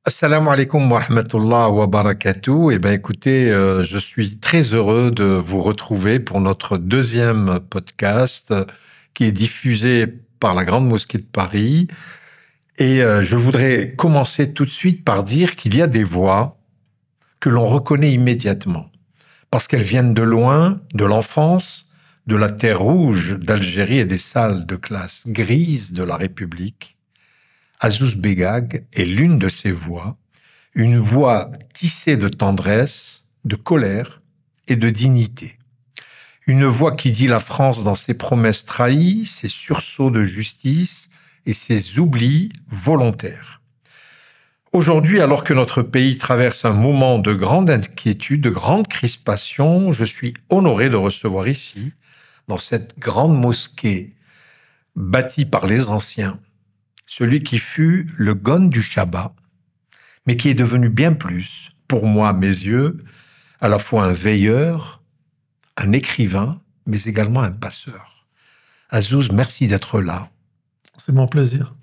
Assalamu alaikum wa rahmatullah wa barakatuh. Eh bien, écoutez, je suis très heureux de vous retrouver pour notre deuxième podcast qui est diffusé par la Grande Mosquée de Paris. Et je voudrais commencer tout de suite par dire qu'il y a des voix que l'on reconnaît immédiatement parce qu'elles viennent de loin, de l'enfance, de la terre rouge d'Algérie et des salles de classe grises de la République. Azouz Begag est l'une de ces voix, une voix tissée de tendresse, de colère et de dignité. Une voix qui dit la France dans ses promesses trahies, ses sursauts de justice et ses oublis volontaires. Aujourd'hui, alors que notre pays traverse un moment de grande inquiétude, de grande crispation, je suis honoré de recevoir ici, dans cette grande mosquée bâtie par les anciens, celui qui fut le gon du Shabbat, mais qui est devenu bien plus, pour moi, à mes yeux, à la fois un veilleur, un écrivain, mais également un passeur. Azouz, merci d'être là. C'est mon plaisir.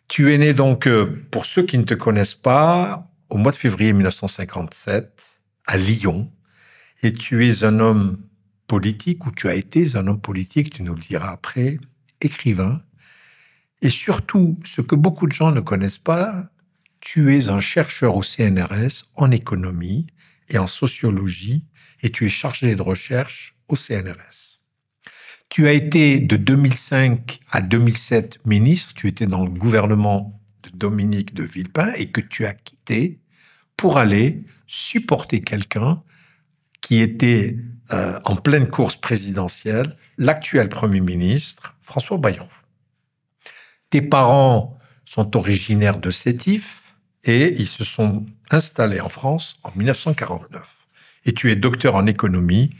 Tu es né donc, pour ceux qui ne te connaissent pas, au mois de février 1957, à Lyon, et tu es un homme politique, ou tu as été un homme politique, tu nous le diras après, écrivain, et surtout, ce que beaucoup de gens ne connaissent pas, tu es un chercheur au CNRS en économie et en sociologie, et tu es chargé de recherche au CNRS. Tu as été de 2005 à 2007 ministre, tu étais dans le gouvernement de Dominique de Villepin, et que tu as quitté pour aller supporter quelqu'un qui était en pleine course présidentielle, l'actuel Premier ministre, François Bayrou. Tes parents sont originaires de Sétif et ils se sont installés en France en 1949. Et tu es docteur en économie.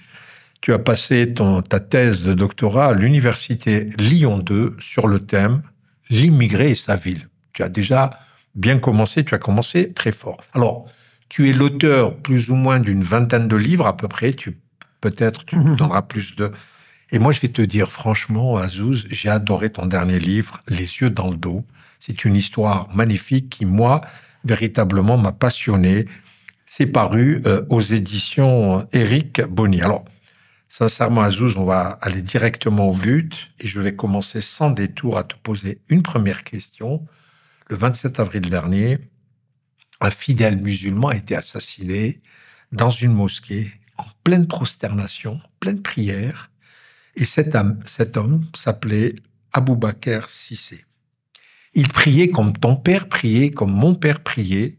Tu as passé ta thèse de doctorat à l'université Lyon 2 sur le thème « L'immigré et sa ville ». Tu as déjà bien commencé, tu as commencé très fort. Alors, tu es l'auteur plus ou moins d'une vingtaine de livres à peu près. Peut-être tu nous donneras plus de... Et moi, je vais te dire, franchement, Azouz, j'ai adoré ton dernier livre, Les yeux dans le dos. C'est une histoire magnifique qui, moi, véritablement m'a passionné. C'est paru aux éditions Éric Bonny. Alors, sincèrement, Azouz, on va aller directement au but et je vais commencer sans détour à te poser une première question. Le 27 avril dernier, un fidèle musulman a été assassiné dans une mosquée en pleine prosternation, en pleine prière. Et cet homme s'appelait Aboubaker Cissé. Il priait comme ton père priait, comme mon père priait.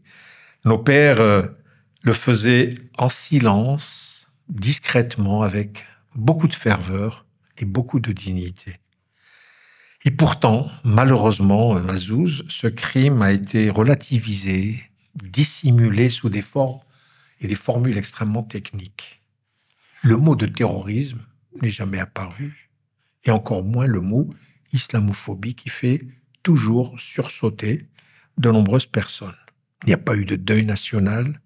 Nos pères le faisaient en silence, discrètement, avec beaucoup de ferveur et beaucoup de dignité. Et pourtant, malheureusement, Azouz, ce crime a été relativisé, dissimulé sous des formes et des formules extrêmement techniques. Le mot de terrorisme n'est jamais apparu, et encore moins le mot islamophobie qui fait toujours sursauter de nombreuses personnes. Il n'y a pas eu de deuil national,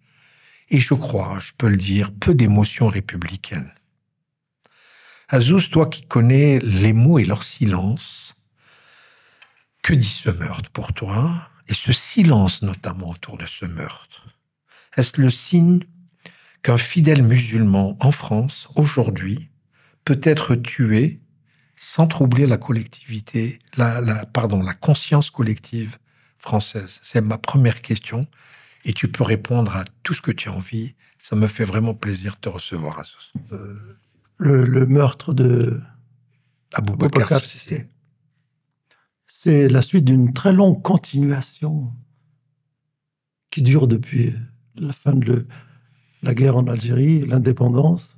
et je crois, je peux le dire, peu d'émotions républicaines. Azouz, toi qui connais les mots et leur silence, que dit ce meurtre pour toi, et ce silence notamment autour de ce meurtre? Est-ce le signe qu'un fidèle musulman en France, aujourd'hui, peut être tué sans troubler la collectivité, la conscience collective française? C'est ma première question. Et tu peux répondre à tout ce que tu as envie. Ça me fait vraiment plaisir de te recevoir, Azouz. Le meurtre de Aboubaker Cissé. C'est la suite d'une très longue continuation qui dure depuis la fin de la guerre en Algérie, l'indépendance.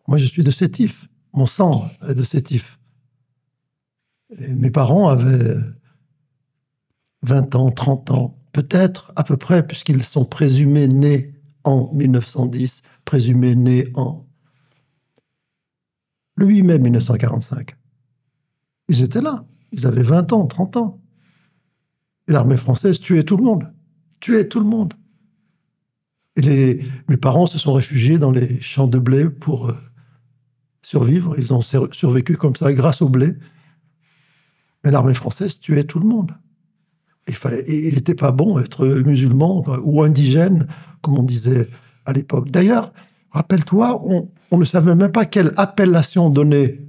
Moi, je suis de Sétif. Mon sang est de Sétif. Et mes parents avaient 20 ans, 30 ans, peut-être à peu près, puisqu'ils sont présumés nés en 1910, présumés nés en le 8 mai 1945. Ils étaient là. Ils avaient 20 ans, 30 ans. Et l'armée française tuait tout le monde. Tuait tout le monde. Et mes parents se sont réfugiés dans les champs de blé pour survivre. Ils ont survécu comme ça grâce au blé. Mais l'armée française tuait tout le monde. Il n'était pas bon être musulman ou indigène, comme on disait à l'époque. D'ailleurs, rappelle-toi, on ne savait même pas quelle appellation donner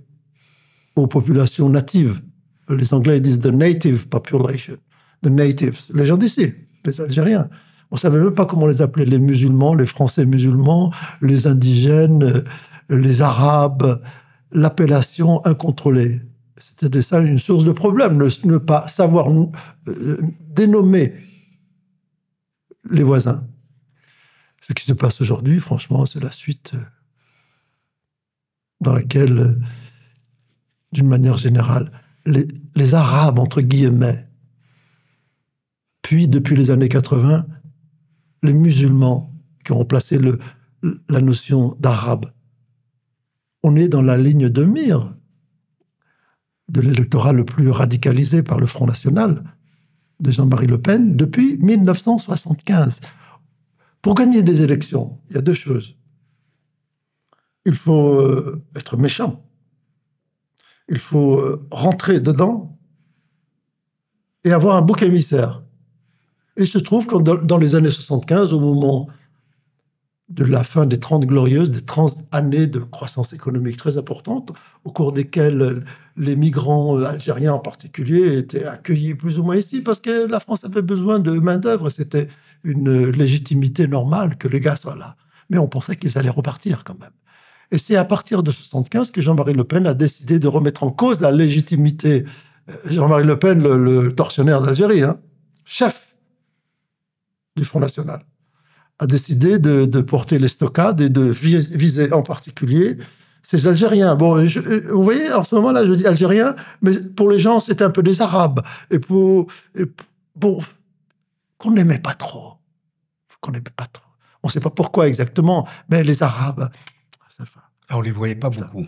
aux populations natives. Les Anglais disent « the native population », « the natives », les gens d'ici, les Algériens. On ne savait même pas comment les appeler, les musulmans, les Français musulmans, les indigènes, les Arabes, l'appellation incontrôlée. C'était de ça une source de problème, ne pas savoir dénommer les voisins. Ce qui se passe aujourd'hui, franchement, c'est la suite dans laquelle, d'une manière générale, les Arabes, entre guillemets, puis depuis les années 80, les musulmans qui ont remplacé la notion d'arabe, on est dans la ligne de mire de l'électorat le plus radicalisé par le Front National de Jean-Marie Le Pen depuis 1975. Pour gagner des élections, il y a deux choses. Il faut être méchant. Il faut rentrer dedans et avoir un bouc émissaire. Et il se trouve que dans les années 75, au moment de la fin des 30 glorieuses, des 30 années de croissance économique très importante, au cours desquelles les migrants algériens en particulier étaient accueillis plus ou moins ici, parce que la France avait besoin de main-d'œuvre. C'était une légitimité normale que les gars soient là. Mais on pensait qu'ils allaient repartir quand même. Et c'est à partir de 75 que Jean-Marie Le Pen a décidé de remettre en cause la légitimité. Jean-Marie Le Pen, le tortionnaire d'Algérie, chef du Front National, a décidé de porter les stockades et de viser en particulier ces Algériens. Bon, vous voyez, en ce moment-là, je dis Algériens, mais pour les gens, c'était un peu des Arabes. Bon, qu'on n'aimait pas trop. On ne sait pas pourquoi exactement, mais les Arabes... On ne les voyait pas beaucoup.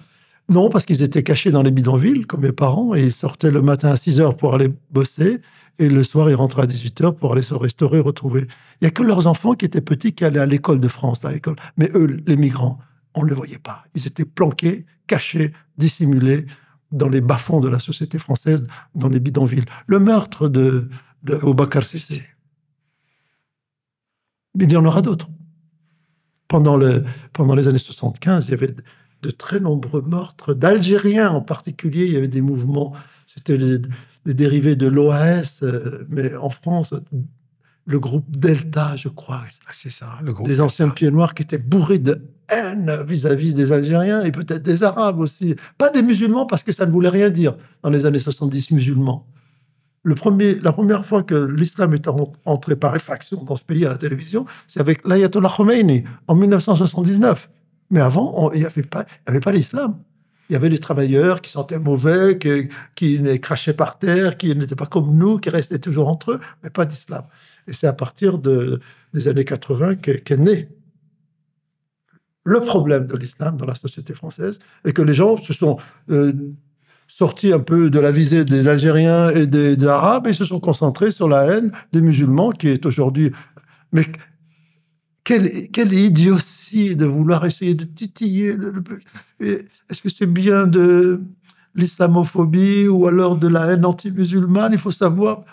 Non, parce qu'ils étaient cachés dans les bidonvilles, comme mes parents, et ils sortaient le matin à 6h pour aller bosser, et le soir, ils rentraient à 18h pour aller se restaurer, retrouver. Il n'y a que leurs enfants qui étaient petits qui allaient à l'école de France, à l'école. Mais eux, les migrants, on ne les voyait pas. Ils étaient planqués, cachés, dissimulés dans les bas-fonds de la société française, dans les bidonvilles. Le meurtre de Boubacar Sissé. Mais il y en aura d'autres. Pendant les années 75, il y avait de très nombreux meurtres d'Algériens en particulier. Il y avait des mouvements, c'était des dérivés de l'OAS, mais en France, le groupe Delta, je crois. C'est ça, le groupe des Delta. anciens pieds noirs qui étaient bourrés de haine vis-à-vis des Algériens et peut-être des Arabes aussi. Pas des musulmans, parce que ça ne voulait rien dire dans les années 70, musulmans. La première fois que l'islam est entré par effraction dans ce pays à la télévision, c'est avec l'Ayatollah Khomeini en 1979. Mais avant, il n'y avait pas l'islam. Il y avait les travailleurs qui sentaient mauvais, qui crachaient par terre, qui n'étaient pas comme nous, qui restaient toujours entre eux, mais pas d'islam. Et c'est à partir des années 80 qu'est né le problème de l'islam dans la société française, et que les gens se sont sortis un peu de la visée des Algériens et des Arabes, et se sont concentrés sur la haine des musulmans, qui est aujourd'hui... Mais quelle idiotie de vouloir essayer de titiller... Est-ce que c'est bien de l'islamophobie ou alors de la haine anti-musulmane? Il faut savoir...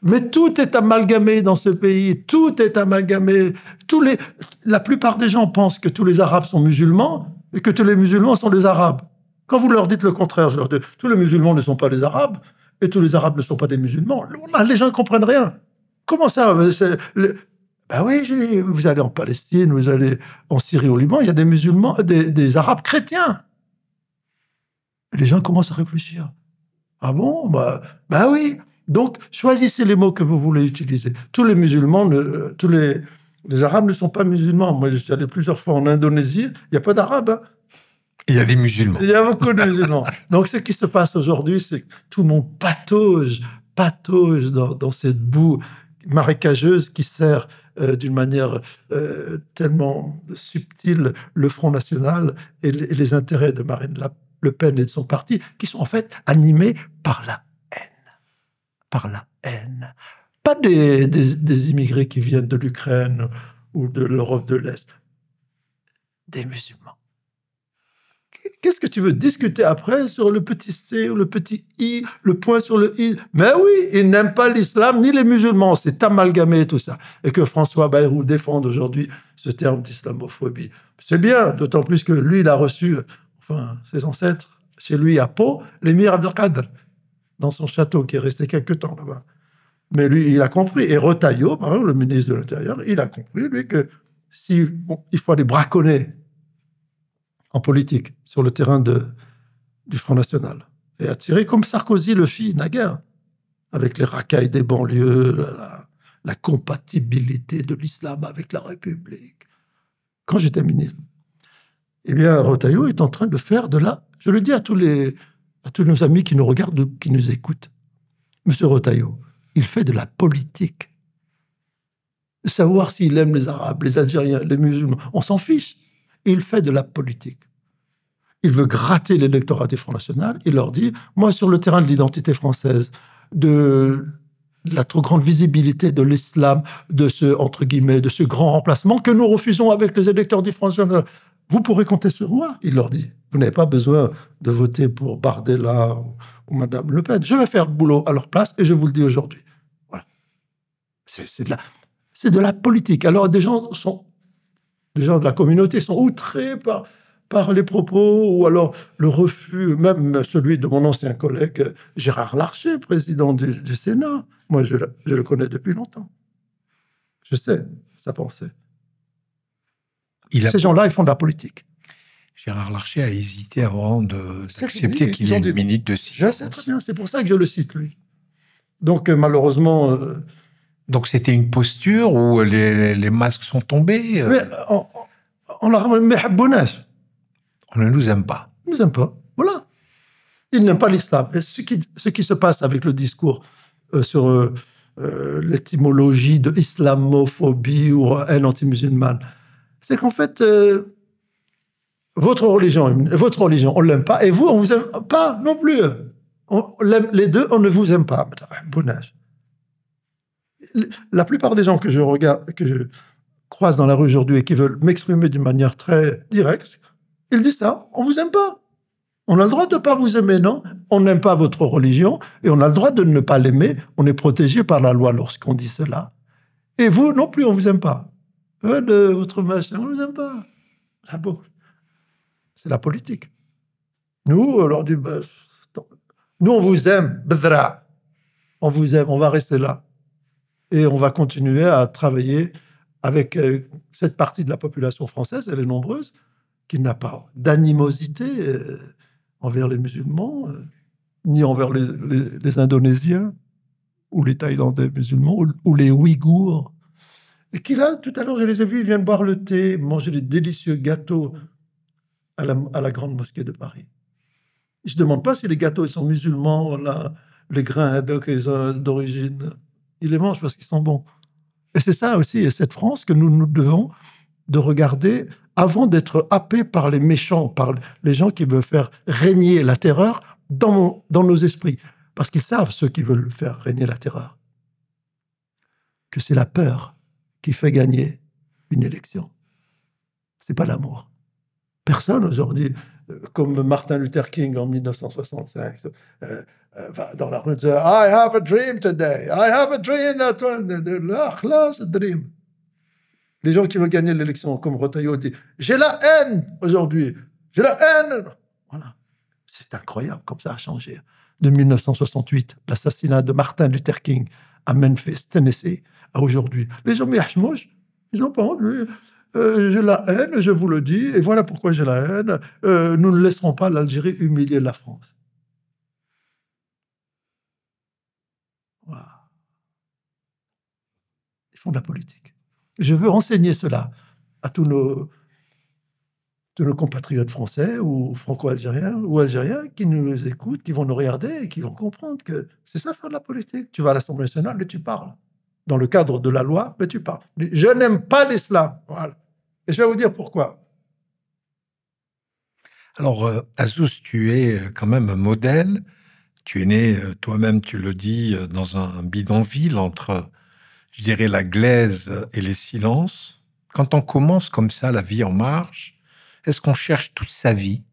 Mais tout est amalgamé dans ce pays, tout est amalgamé. La plupart des gens pensent que tous les Arabes sont musulmans et que tous les musulmans sont des Arabes. Quand vous leur dites le contraire, je leur dis, tous les musulmans ne sont pas des Arabes et tous les Arabes ne sont pas des musulmans. Les gens ne comprennent rien. Comment ça? Ben oui, vous allez en Palestine, vous allez en Syrie, au Liban, il y a des musulmans, des Arabes chrétiens. Les gens commencent à réfléchir. Ah bon? Ben oui. Donc, choisissez les mots que vous voulez utiliser. Tous les musulmans, tous les Arabes ne sont pas musulmans. Moi, je suis allé plusieurs fois en Indonésie, il n'y a pas d'Arabes. Hein. Il y a des musulmans. Il y a beaucoup de musulmans. Donc, ce qui se passe aujourd'hui, c'est que tout le monde patauge dans cette boue marécageuse qui sert d'une manière tellement subtile le Front National et les intérêts de Marine Le Pen et de son parti, qui sont en fait animés par la haine. Pas des immigrés qui viennent de l'Ukraine ou de l'Europe de l'Est. Des musulmans. Qu'est-ce que tu veux discuter après sur le petit C ou le petit I, le point sur le I? Mais oui, ils n'aiment pas l'islam ni les musulmans. C'est amalgamé tout ça. Et que François Bayrou défende aujourd'hui ce terme d'islamophobie. C'est bien, d'autant plus que lui, il a reçu, enfin, ses ancêtres, chez lui à Pau, l'émir Abdelkader, dans son château, qui est resté quelque temps là-bas. Mais lui, il a compris. Et Retailleau, par exemple, le ministre de l'Intérieur, il a compris, lui, que si, bon, il faut aller braconner en politique, sur le terrain du Front National. Et attirer, comme Sarkozy le fit naguère, avec les racailles des banlieues, la compatibilité de l'islam avec la République. Quand j'étais ministre, eh bien, Retailleau est en train de faire de la... Je le dis à tous nos amis qui nous regardent ou qui nous écoutent. Monsieur Retailleau, il fait de la politique. Savoir s'il aime les Arabes, les Algériens, les musulmans, on s'en fiche. Il fait de la politique. Il veut gratter l'électorat du Front National. Il leur dit, moi, sur le terrain de l'identité française, de la trop grande visibilité de l'islam, de ce, entre guillemets, de ce grand remplacement que nous refusons avec les électeurs du Front National, vous pourrez compter sur moi, il leur dit. Vous n'avez pas besoin de voter pour Bardella ou Madame Le Pen. Je vais faire le boulot à leur place et je vous le dis aujourd'hui. Voilà. C'est de la politique. Alors, des gens de la communauté sont outrés par les propos ou alors le refus, même celui de mon ancien collègue Gérard Larcher, président du Sénat. Moi, je le connais depuis longtemps. Je sais sa pensée. Ces gens-là, ils font de la politique. Gérard Larcher a hésité avant d'accepter qu'il y ait une minute de silence. Je sais très bien, c'est pour ça que je le cite, lui. Donc, malheureusement... Donc, c'était une posture où les masques sont tombés Mais on ne nous aime pas. Ils ne nous aiment pas. Voilà. Ils n'aiment pas l'islam. Et ce qui se passe avec le discours sur l'étymologie de islamophobie ou haine anti-musulmane, c'est qu'en fait, votre religion, on ne l'aime pas. Et vous, on ne vous aime pas non plus. Les deux, on ne vous aime pas. La plupart des gens que je regarde, que je croise dans la rue aujourd'hui et qui veulent m'exprimer d'une manière très directe, ils disent ça, on vous aime pas. On a le droit de ne pas vous aimer, non? On n'aime pas votre religion et on a le droit de ne pas l'aimer. On est protégé par la loi lorsqu'on dit cela. Et vous non plus, on vous aime pas. Votre machin, on vous aime pas. Ah bon. C'est la politique. Nous, on leur dit, nous, on vous aime, Bedra. On vous aime, on va rester là. Et on va continuer à travailler avec cette partie de la population française, elle est nombreuse, qui n'a pas d'animosité envers les musulmans, ni envers les Indonésiens, ou les Thaïlandais musulmans, ou les Ouïghours. Et qui là, tout à l'heure, je les ai vus, ils viennent boire le thé, manger des délicieux gâteaux à la Grande Mosquée de Paris. Je ne demande pas si les gâteaux ils sont musulmans, voilà, les grains d'origine. Ils les mangent parce qu'ils sont bons. Et c'est ça aussi, cette France que nous devons de regarder avant d'être happés par les méchants, par les gens qui veulent faire régner la terreur dans nos esprits. Parce qu'ils savent, ceux qui veulent faire régner la terreur, que c'est la peur qui fait gagner une élection. C'est pas l'amour. Personne aujourd'hui, comme Martin Luther King en 1965, va dans la rue dire « I have a dream today. I have a dream that one. » Là, khlas, dream. Les gens qui veulent gagner l'élection, comme Retailleau dit « J'ai la haine aujourd'hui. J'ai la haine. » Voilà. C'est incroyable, comme ça a changé. De 1968, l'assassinat de Martin Luther King à Memphis, Tennessee, à aujourd'hui. Les gens, ils n'ont pas envie. J'ai la haine, je vous le dis, et voilà pourquoi j'ai la haine. Nous ne laisserons pas l'Algérie humilier la France. Wow. Ils font de la politique. Je veux enseigner cela à tous nos compatriotes français ou franco-algériens ou algériens qui nous écoutent, qui vont nous regarder et qui vont comprendre que c'est ça faire de la politique. Tu vas à l'Assemblée nationale et tu parles. Dans le cadre de la loi, mais tu parles. Je n'aime pas l'islam. Voilà. Et je vais vous dire pourquoi. Alors, Azouz, tu es quand même un modèle. Tu es né, toi-même, tu le dis, dans un bidonville entre, je dirais, la glaise et les silences. Quand on commence comme ça la vie en marche, est-ce qu'on cherche toute sa vie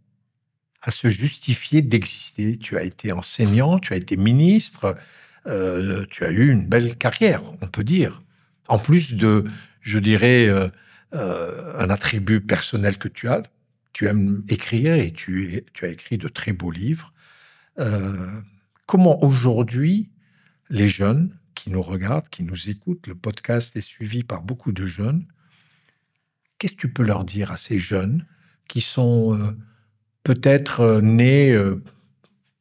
à se justifier d'exister. Tu as été enseignant, tu as été ministre, tu as eu une belle carrière, on peut dire. En plus de, je dirais, un attribut personnel que tu aimes écrire et tu as écrit de très beaux livres. Comment aujourd'hui, les jeunes qui nous regardent, qui nous écoutent, le podcast est suivi par beaucoup de jeunes, qu'est-ce que tu peux leur dire à ces jeunes qui sont peut-être nés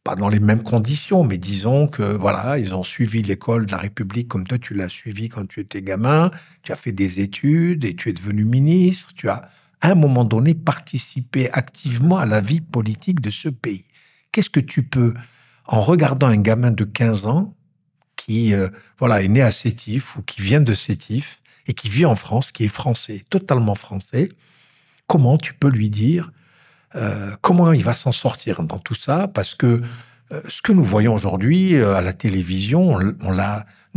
pas dans les mêmes conditions, mais disons que voilà, ils ont suivi l'école de la République comme toi tu l'as suivi quand tu étais gamin, tu as fait des études et tu es devenu ministre, tu as à un moment donné participé activement à la vie politique de ce pays. Qu'est-ce que tu peux, en regardant un gamin de 15 ans qui voilà, est né à Sétif ou qui vient de Sétif et qui vit en France, qui est français, totalement français, comment tu peux lui dire comment il va s'en sortir dans tout ça? Parce que ce que nous voyons aujourd'hui à la télévision, nous,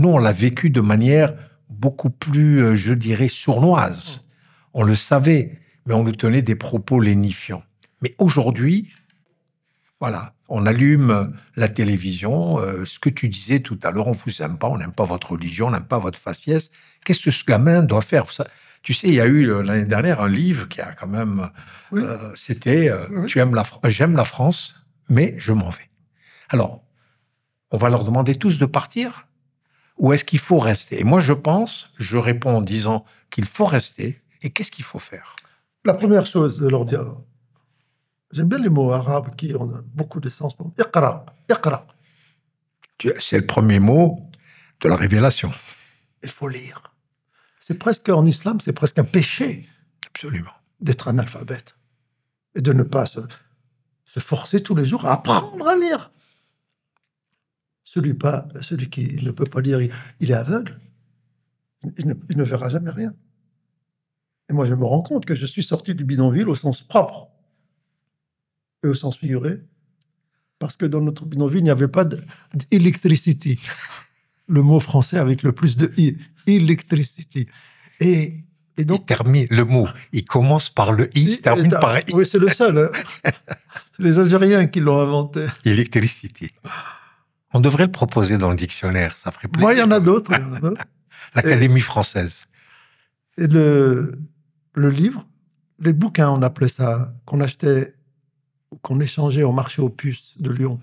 on l'a vécu de manière beaucoup plus, je dirais, sournoise. On le savait, mais on nous tenait des propos lénifiants. Mais aujourd'hui, voilà, on allume la télévision, ce que tu disais tout à l'heure, on vous aime pas, on n'aime pas votre religion, on n'aime pas votre faciès. Qu'est-ce que ce gamin doit faire? Tu sais, il y a eu l'année dernière un livre qui a quand même... Oui. C'était Oui. J'aime la France, mais je m'en vais. Alors, on va leur demander tous de partir ou est-ce qu'il faut rester? Et moi, je réponds en disant qu'il faut rester. Et qu'est-ce qu'il faut faire? La première chose, de leur dire, j'aime bien les mots arabes qui ont beaucoup de sens. Iqra, iqra. C'est le premier mot de la révélation. Il faut lire. C'est presque, en islam, c'est presque un péché. Absolument. D'être analphabète. Et de ne pas se forcer tous les jours à apprendre à lire. Celui qui ne peut pas lire, il est aveugle. Il ne verra jamais rien. Et moi, je me rends compte que je suis sorti du bidonville au sens propre et au sens figuré, parce que dans notre bidonville, il n'y avait pas d'électricité. Le mot français avec le plus de i, electricity. Et donc, le mot, il commence par le i, se termine par i. Oui, c'est le seul. Hein. C'est les Algériens qui l'ont inventé. Electricity. On devrait le proposer dans le dictionnaire, ça ferait plaisir. Moi, il y en a d'autres. L'Académie française. Et le livre, les bouquins, on appelait ça, qu'on achetait, qu'on échangeait au marché aux puces de Lyon,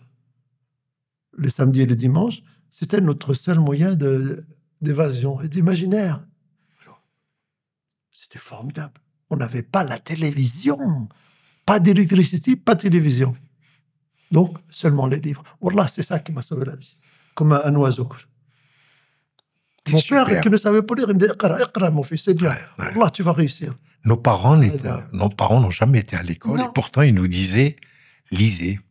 les samedis et les dimanches, c'était notre seul moyen d'évasion et d'imaginaire. C'était formidable. On n'avait pas la télévision, pas d'électricité, pas de télévision. Donc, seulement les livres. Wallah, c'est ça qui m'a sauvé la vie. Comme un oiseau. Mon père, qui ne savait pas lire, il me dit, Iqra, mon fils, c'est bien. Ouais. Wallah, tu vas réussir. Nos parents n'ont jamais été à l'école. Et pourtant, ils nous disaient, lisez.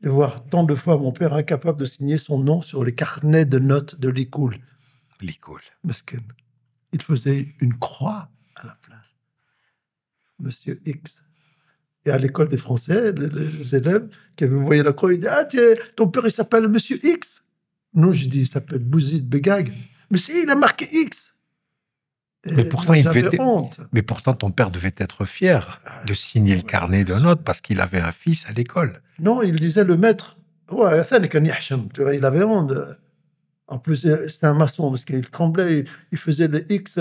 De voir tant de fois mon père incapable de signer son nom sur les carnets de notes de l'école. L'école. Parce qu'il faisait une croix à la place. Monsieur X. Et à l'école des Français, les élèves qui avaient voyé la croix, ils disaient, ton père, il s'appelle Monsieur X. Non, je dis, il s'appelle Bouzid Begag. Mais si, il a marqué X. Mais pourtant, mais pourtant, ton père devait être fier de signer le carnet de notes parce qu'il avait un fils à l'école. Non, il disait le maître. Ouais, il avait honte. En plus, c'était un maçon parce qu'il tremblait, il faisait le X.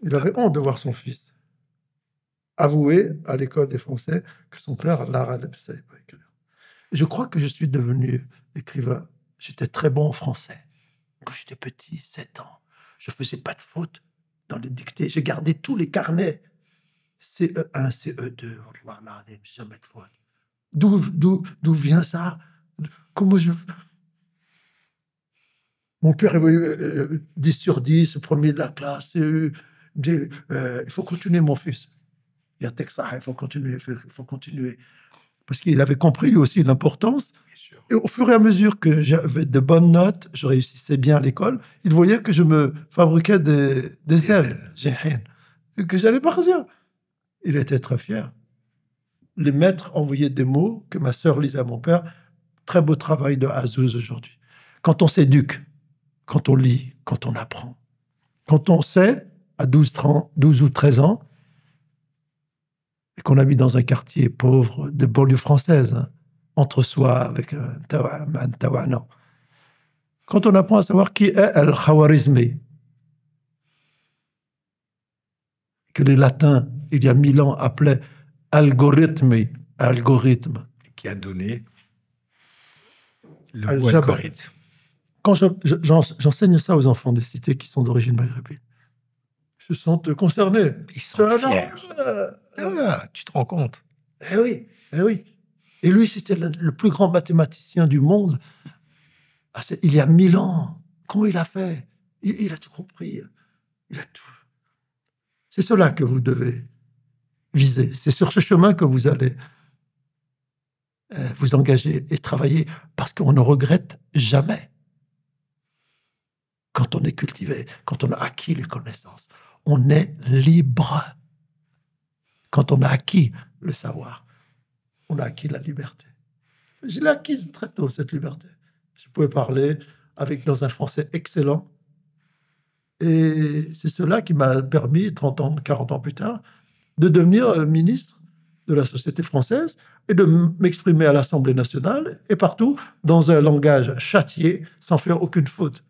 Il avait honte de voir son fils avouer à l'école des Français que son père, l'arabe, ne savait pas écrire. Je crois que je suis devenu écrivain. J'étais très bon en français. Quand j'étais petit, 7 ans, je faisais pas de fautes dans les dictées. J'ai gardé tous les carnets. CE1, CE2, voilà, jamais de faute. D'où vient ça? Comment je... Mon père avait 10 sur 10, premier de la classe. Il faut continuer, mon fils. Il y a Texas, il faut continuer. Parce qu'il avait compris, lui aussi, l'importance. Et au fur et à mesure que j'avais de bonnes notes, je réussissais bien à l'école, il voyait que je me fabriquais des ailes, et que j'allais partir. Il était très fier. Les maîtres envoyaient des mots que ma sœur lisait à mon père. Très beau travail de Azouz aujourd'hui. Quand on s'éduque, quand on lit, quand on apprend, quand on sait, à 12 ou 13 ans, et qu'on habite dans un quartier pauvre de banlieue française, hein, entre soi, avec un tawa, non. Quand on apprend à savoir qui est Al-Khawarizmi, que les latins, il y a 1000 ans, appelaient algorithme, Qui a donné le mot Al-Jabr. algorithme. Quand j'enseigne ça aux enfants des cités qui sont d'origine maghrébine, ils se sentent concernés. Ils sont fiers. Tu te rends compte? Eh oui, eh oui. Et lui, c'était le plus grand mathématicien du monde. Il y a 1000 ans. Comment il a fait? Il a tout compris. Il a tout. C'est cela que vous devez viser. C'est sur ce chemin que vous allez vous engager et travailler, parce qu'on ne regrette jamais. Quand on est cultivé, quand on a acquis les connaissances, on est libre. Quand on a acquis le savoir, on a acquis la liberté. Je l'ai acquise très tôt, cette liberté. Je pouvais parler dans un français excellent. Et c'est cela qui m'a permis, 30 ans, 40 ans plus tard, de devenir ministre de la société française et de m'exprimer à l'Assemblée nationale et partout dans un langage châtié, sans faire aucune faute.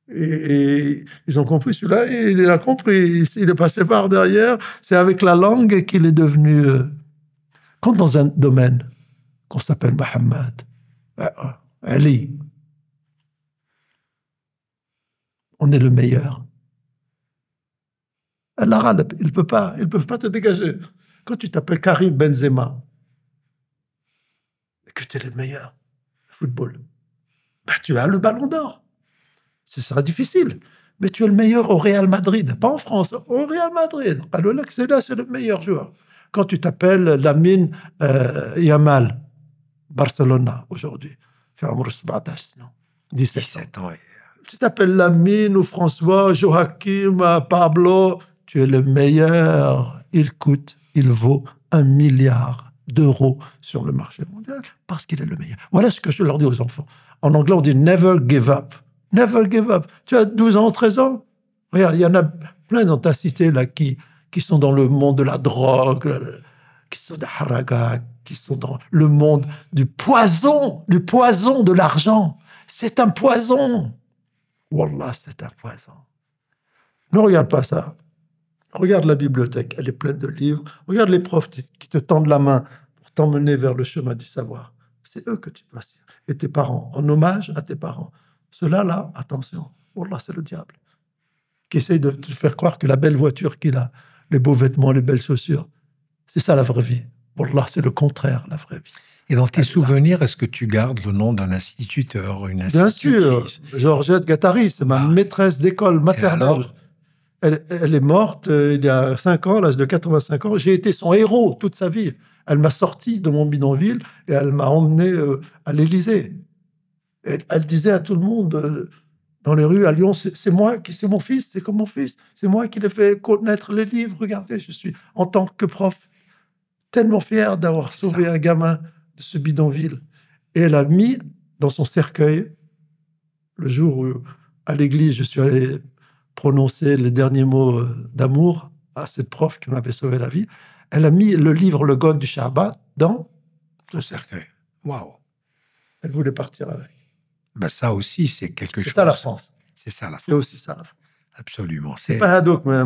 Et ils ont compris celui-là, et il a compris. Il est passé par derrière. C'est avec la langue qu'il est devenu... Quand dans un domaine qu'on s'appelle Mohammed, Ali, on est le meilleur. L'arabe, ils ne peuvent pas te dégager. Quand tu t'appelles Karim Benzema, et que tu es le meilleur football, tu as le ballon d'or. Ce sera difficile, mais tu es le meilleur au Real Madrid, pas en France, au Real Madrid. Alors là, c'est le meilleur joueur. Quand tu t'appelles Lamine Yamal, Barcelona, aujourd'hui, fait 17 ans. Tu t'appelles Lamine ou François, Joachim, Pablo, tu es le meilleur. Il vaut 1 milliard d'euros sur le marché mondial parce qu'il est le meilleur. Voilà ce que je leur dis aux enfants. En anglais, on dit never give up. Never give up. Tu as 12 ans, 13 ans. Regarde, il y en a plein dans ta cité là, qui sont dans le monde de la drogue, qui sont de haraga, qui sont dans le monde du poison de l'argent. C'est un poison. Wallah, c'est un poison. Ne regarde pas ça. Regarde la bibliothèque, elle est pleine de livres. Regarde les profs qui te tendent la main pour t'emmener vers le chemin du savoir. C'est eux que tu dois suivre. Et tes parents, en hommage à tes parents. Ceux-là, là, attention. Wallah, c'est le diable. Qui essaye de te faire croire que la belle voiture qu'il a, les beaux vêtements, les belles chaussures, c'est ça la vraie vie. Wallah, c'est le contraire, la vraie vie. Et dans tes souvenirs, est-ce que tu gardes le nom d'un instituteur, une institutrice? Bien sûr, Georgette Gattari, c'est ma maîtresse d'école maternelle. Elle est morte il y a 5 ans, à l'âge de 85 ans. J'ai été son héros toute sa vie. Elle m'a sorti de mon bidonville et elle m'a emmené à l'Élysée. Et elle disait à tout le monde dans les rues à Lyon, c'est mon fils, c'est comme mon fils. C'est moi qui l'ai fait connaître les livres. Regardez, je suis, en tant que prof, tellement fier d'avoir sauvé un gamin de ce bidonville. Et elle a mis dans son cercueil, le jour où, à l'église, je suis allé prononcer les derniers mots d'amour à cette prof qui m'avait sauvé la vie, elle a mis le livre Le Gone du Shabbat dans le cercueil. Waouh! Elle voulait partir avec. Ben ça aussi, c'est quelque chose. C'est ça la France. C'est ça la France. C'est aussi ça la France. Absolument. C'est pas Hadouk, mais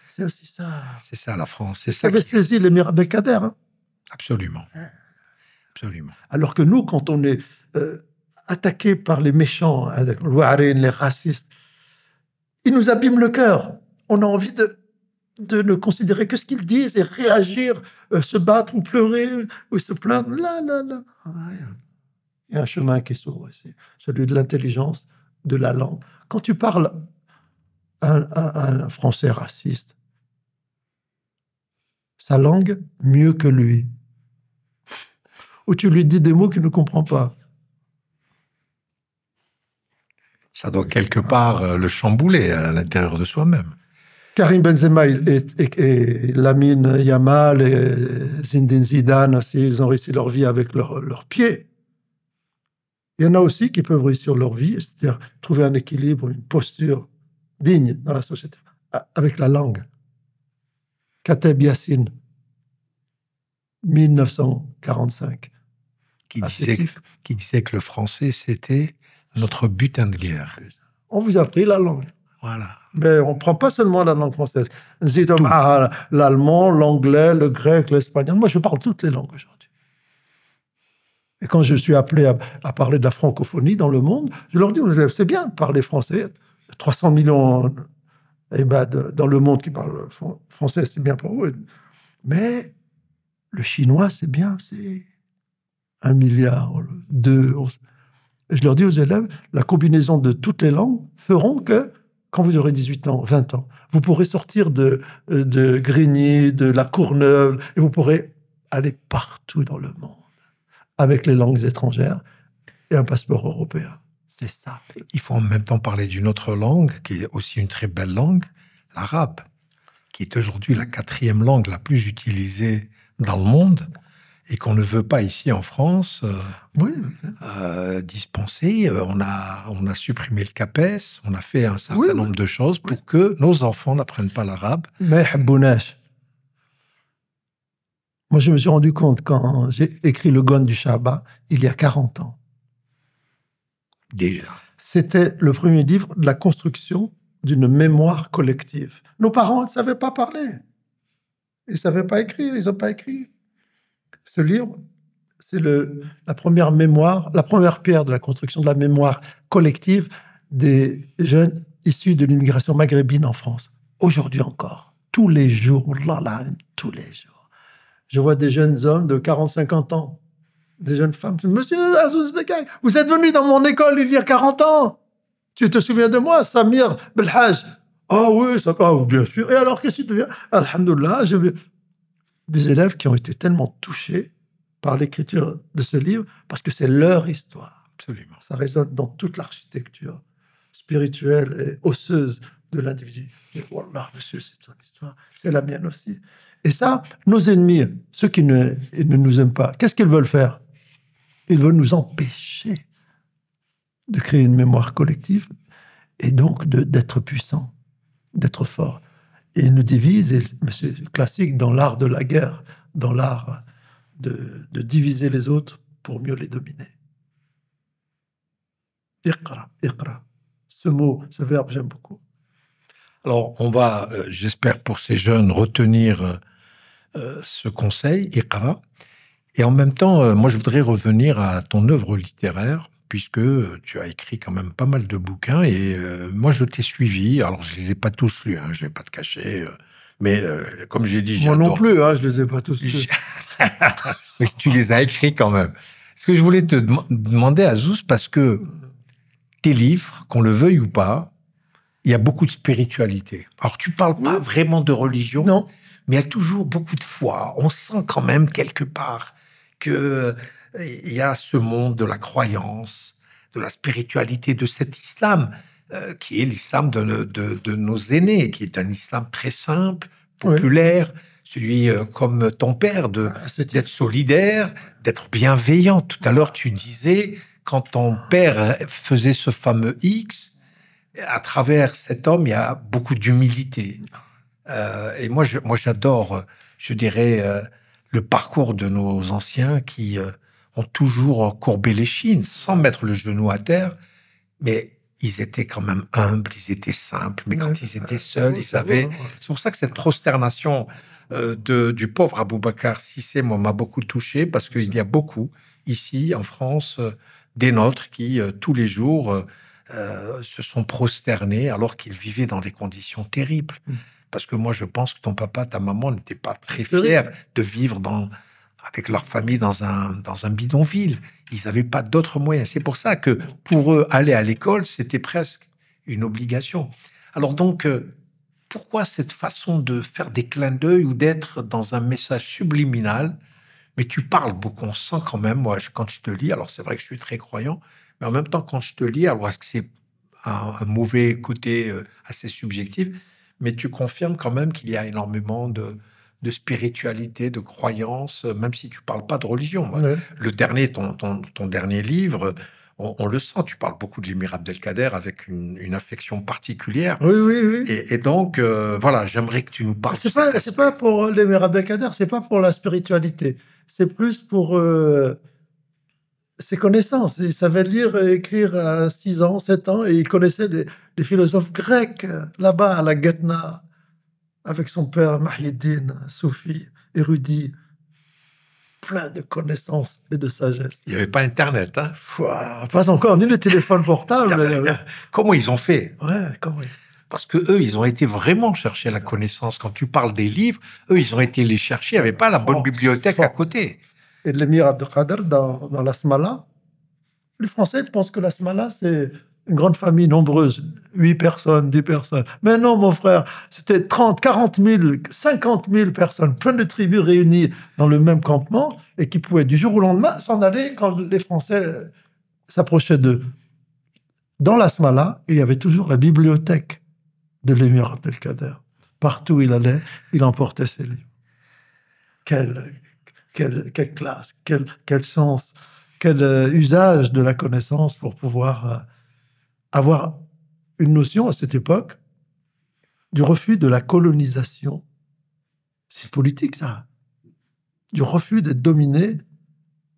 c'est aussi ça. C'est ça la France. C'est ça. Vous avez saisi les miracles de Kader. Hein? Absolument. Absolument. Alors que nous, quand on est attaqué par les méchants, avec les racistes, ils nous abîment le cœur. On a envie de ne considérer que ce qu'ils disent et réagir, se battre ou pleurer ou se plaindre. Là. Il y a un chemin qui s'ouvre ici, celui de l'intelligence, de la langue. Quand tu parles un Français raciste, sa langue mieux que lui, ou tu lui dis des mots qu'il ne comprend pas. Ça doit quelque part le chambouler à l'intérieur de soi-même. Karim Benzema et Lamine Yamal et Zinedine Zidane aussi, ils ont réussi leur vie avec leurs pieds. Il y en a aussi qui peuvent réussir leur vie, c'est-à-dire trouver un équilibre, une posture digne dans la société, avec la langue. Kateb Yassine, 1945. Qui disait que le français, c'était notre butin de guerre. On vous a appris la langue. Voilà. Mais on ne prend pas seulement la langue française. L'allemand, l'anglais, le grec, l'espagnol. Moi, je parle toutes les langues aujourd'hui. Et quand je suis appelé à parler de la francophonie dans le monde, je leur dis, c'est bien de parler français. 300 millions dans le monde qui parlent français, c'est bien pour vous. Mais le chinois, c'est bien, c'est 1 milliard, 2. Et je leur dis aux élèves, la combinaison de toutes les langues feront que, quand vous aurez 18 ans, 20 ans, vous pourrez sortir de Grigny, de la Courneuve, et vous pourrez aller partout dans le monde avec les langues étrangères et un passeport européen. C'est ça. Il faut en même temps parler d'une autre langue, qui est aussi une très belle langue, l'arabe, qui est aujourd'hui la 4e langue la plus utilisée dans le monde et qu'on ne veut pas ici en France dispenser. On a supprimé le CAPES, on a fait un certain nombre de choses pour que nos enfants n'apprennent pas l'arabe. Mais moi, je me suis rendu compte quand j'ai écrit Le Gon du Shahba, il y a 40 ans. Déjà. C'était le premier livre de la construction d'une mémoire collective. Nos parents ne savaient pas parler. Ils ne savaient pas écrire, ils n'ont pas écrit. Ce livre, c'est la première mémoire, la première pierre de la construction de la mémoire collective des jeunes issus de l'immigration maghrébine en France. Aujourd'hui encore, tous les jours, tous les jours. Je vois des jeunes hommes de 40-50 ans, des jeunes femmes. Monsieur Azouz Bekay, vous êtes venu dans mon école il y a 40 ans. Tu te souviens de moi, Samir Belhaj? Ah oui, bien sûr. Et alors, qu'est-ce que tu deviens? Alhamdoulilah, des élèves qui ont été tellement touchés par l'écriture de ce livre, parce que c'est leur histoire. Absolument. Ça résonne dans toute l'architecture spirituelle et osseuse de l'individu. Wallah, monsieur, c'est ton histoire, c'est la mienne aussi. Et ça, nos ennemis, ceux qui ne nous aiment pas, qu'est-ce qu'ils veulent faire? Ils veulent nous empêcher de créer une mémoire collective et donc d'être puissants, d'être forts. Et ils nous divisent, et c'est classique dans l'art de la guerre, dans l'art de diviser les autres pour mieux les dominer. Iqra, iqra. Ce mot, ce verbe, j'aime beaucoup. Alors, on va, j'espère pour ces jeunes, retenir ce conseil, Iqra. Et en même temps, moi, je voudrais revenir à ton œuvre littéraire, puisque tu as écrit quand même pas mal de bouquins. Et moi, je t'ai suivi. Alors, je les ai pas tous lus, hein, je vais pas te cacher. Mais comme j'ai dit, moi non plus, hein, je les ai pas tous lus. Mais tu les as écrits quand même. Ce que je voulais te demander, Azouz, parce que tes livres, qu'on le veuille ou pas, il y a beaucoup de spiritualité. Alors, tu parles pas vraiment de religion, non, mais il y a toujours beaucoup de foi. On sent quand même quelque part qu'il y a ce monde de la croyance, de la spiritualité, de cet islam, qui est l'islam de nos aînés, qui est un islam très simple, populaire, celui comme ton père, d'être solidaire, d'être bienveillant. Tout à l'heure, tu disais, quand ton père faisait ce fameux X, à travers cet homme, il y a beaucoup d'humilité. Et moi, j'adore, je dirais, le parcours de nos anciens qui ont toujours courbé l'échine, sans mettre le genou à terre, mais ils étaient quand même humbles, ils étaient simples, mais quand ils étaient seuls, ils avaient... C'est pour ça que cette prosternation du pauvre Aboubacar Cissé m'a beaucoup touché, parce qu'il y a beaucoup, ici, en France, des nôtres qui, tous les jours, se sont prosternés alors qu'ils vivaient dans des conditions terribles. Parce que moi, je pense que ton papa, ta maman n'étaient pas très fiers de vivre avec leur famille dans un bidonville. Ils n'avaient pas d'autres moyens. C'est pour ça que pour eux, aller à l'école, c'était presque une obligation. Alors donc, pourquoi cette façon de faire des clins d'œil ou d'être dans un message subliminal? Mais tu parles beaucoup, on sent quand même, moi, quand je te lis, alors c'est vrai que je suis très croyant, mais en même temps, quand je te lis, alors est-ce que c'est un mauvais côté assez subjectif? Mais tu confirmes quand même qu'il y a énormément de spiritualité, de croyance, même si tu parles pas de religion. Le dernier, ton dernier livre, on le sent, tu parles beaucoup de l'émir Abdelkader avec une affection particulière. Oui, oui, oui. Et donc, voilà, j'aimerais que tu nous parles de cet C'est aspect. pas pour l'émir Abdelkader, c'est pas pour la spiritualité. C'est plus pour ses connaissances. Il savait lire et écrire à 6 ans, 7 ans, et il connaissait les philosophes grecs là-bas à la Ghetna, avec son père Mahieddin, soufi, érudit, plein de connaissances et de sagesse. Il n'y avait pas Internet, hein. Pas encore, ni le téléphone portable. Comment ils ont fait? Ouais, comment Parce que eux, ils ont été vraiment chercher la connaissance. Quand tu parles des livres, eux, ils ont été les chercher. Il n'y avait pas la bonne bibliothèque à côté. Et l'émir Abdelkader, dans la Smala, les Français pensent que la Smala, c'est une grande famille nombreuse, 8 personnes, 10 personnes. Mais non, mon frère, c'était 30, 40 000, 50 000 personnes, plein de tribus réunies dans le même campement et qui pouvaient du jour au lendemain s'en aller quand les Français s'approchaient d'eux. Dans la Smala, il y avait toujours la bibliothèque de l'émir Abdelkader. Partout où il allait, il emportait ses livres. Quelle classe, quel sens, quel usage de la connaissance pour pouvoir avoir une notion à cette époque du refus de la colonisation. C'est politique, ça. Du refus d'être dominé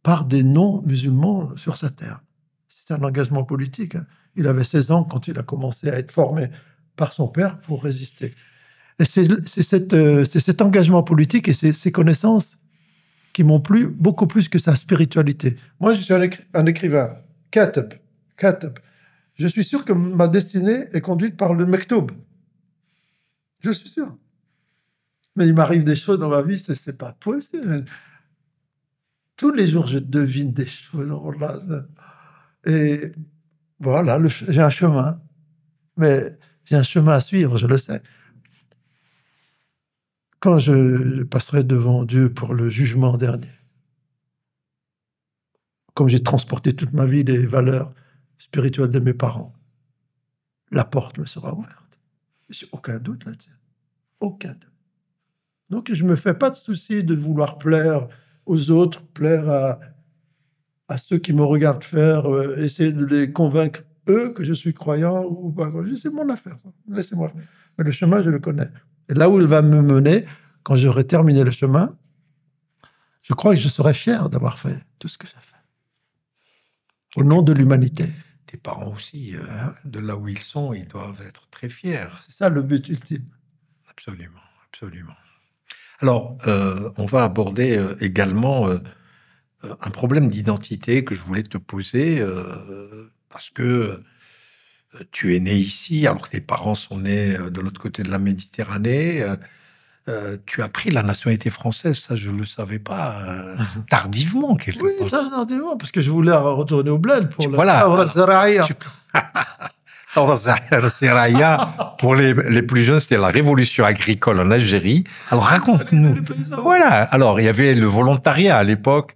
par des non-musulmans sur sa terre. C'est un engagement politique. Hein. Il avait 16 ans quand il a commencé à être formé par son père pour résister. Et c'est cet engagement politique et ces connaissances qui m'ont plu beaucoup plus que sa spiritualité. Moi, je suis un écrivain, kateb. Je suis sûr que ma destinée est conduite par le mektoub. Je suis sûr. Mais il m'arrive des choses dans ma vie, c'est pas possible. Tous les jours, je devine des choses. Et voilà, j'ai un chemin. Mais j'ai un chemin à suivre, je le sais. Quand je passerai devant Dieu pour le jugement dernier, comme j'ai transporté toute ma vie les valeurs spirituelles de mes parents, la porte me sera ouverte. J'ai aucun doute là-dessus. Aucun doute. Donc, je ne me fais pas de souci de vouloir plaire aux autres, plaire à ceux qui me regardent faire, essayer de les convaincre, eux, que je suis croyant ou pas. C'est mon affaire, ça. Laissez-moi faire. Mais le chemin, je le connais. Et là où il va me mener, quand j'aurai terminé le chemin, je crois que je serai fier d'avoir fait tout ce que j'ai fait. Au nom de l'humanité. Tes parents aussi, de là où ils sont, ils doivent être très fiers. C'est ça le but ultime. Absolument, absolument. Alors, on va aborder également un problème d'identité que je voulais te poser, parce que tu es né ici, alors que tes parents sont nés de l'autre côté de la Méditerranée. Tu as pris la nationalité française, ça je ne le savais pas, tardivement quelque part. Oui, tardivement, parce que je voulais retourner au bled pour voilà, Zaraïa. Pour les plus jeunes, c'était la révolution agricole en Algérie. Alors raconte-nous. Voilà, alors il y avait le volontariat à l'époque.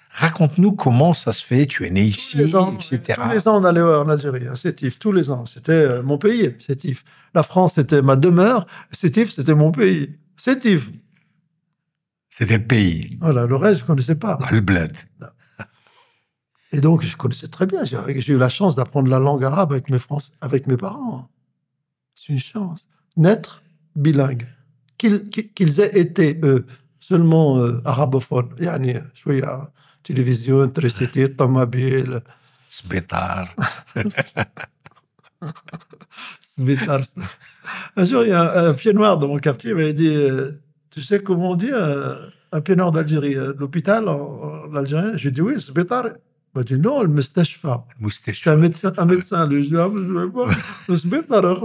Raconte-nous comment ça se fait, tu es né ici, etc. Tous les ans, on allait en Algérie, à Sétif, tous les ans. C'était mon pays, Sétif. La France, c'était ma demeure. Sétif, c'était mon pays. Sétif. C'était le pays. Voilà, le reste, je ne connaissais pas. Le bled. Et donc, je connaissais très bien. J'ai eu la chance d'apprendre la langue arabe avec mes parents. C'est une chance. Naître bilingue. Qu'ils aient été, eux, seulement arabophones. Yani, شوية télévision, tricité, tomobile. Sbetar. Sbetar. Un jour, il y a un pied noir dans mon quartier, il m'a dit, tu sais comment on dit un pied noir d'Algérie, l'hôpital en algérien? J'ai dit oui, Sbetar. Il m'a dit non, le mustashfa. C'est un médecin. Lui, je dis, ah, je ne veux pas, le Sbetar.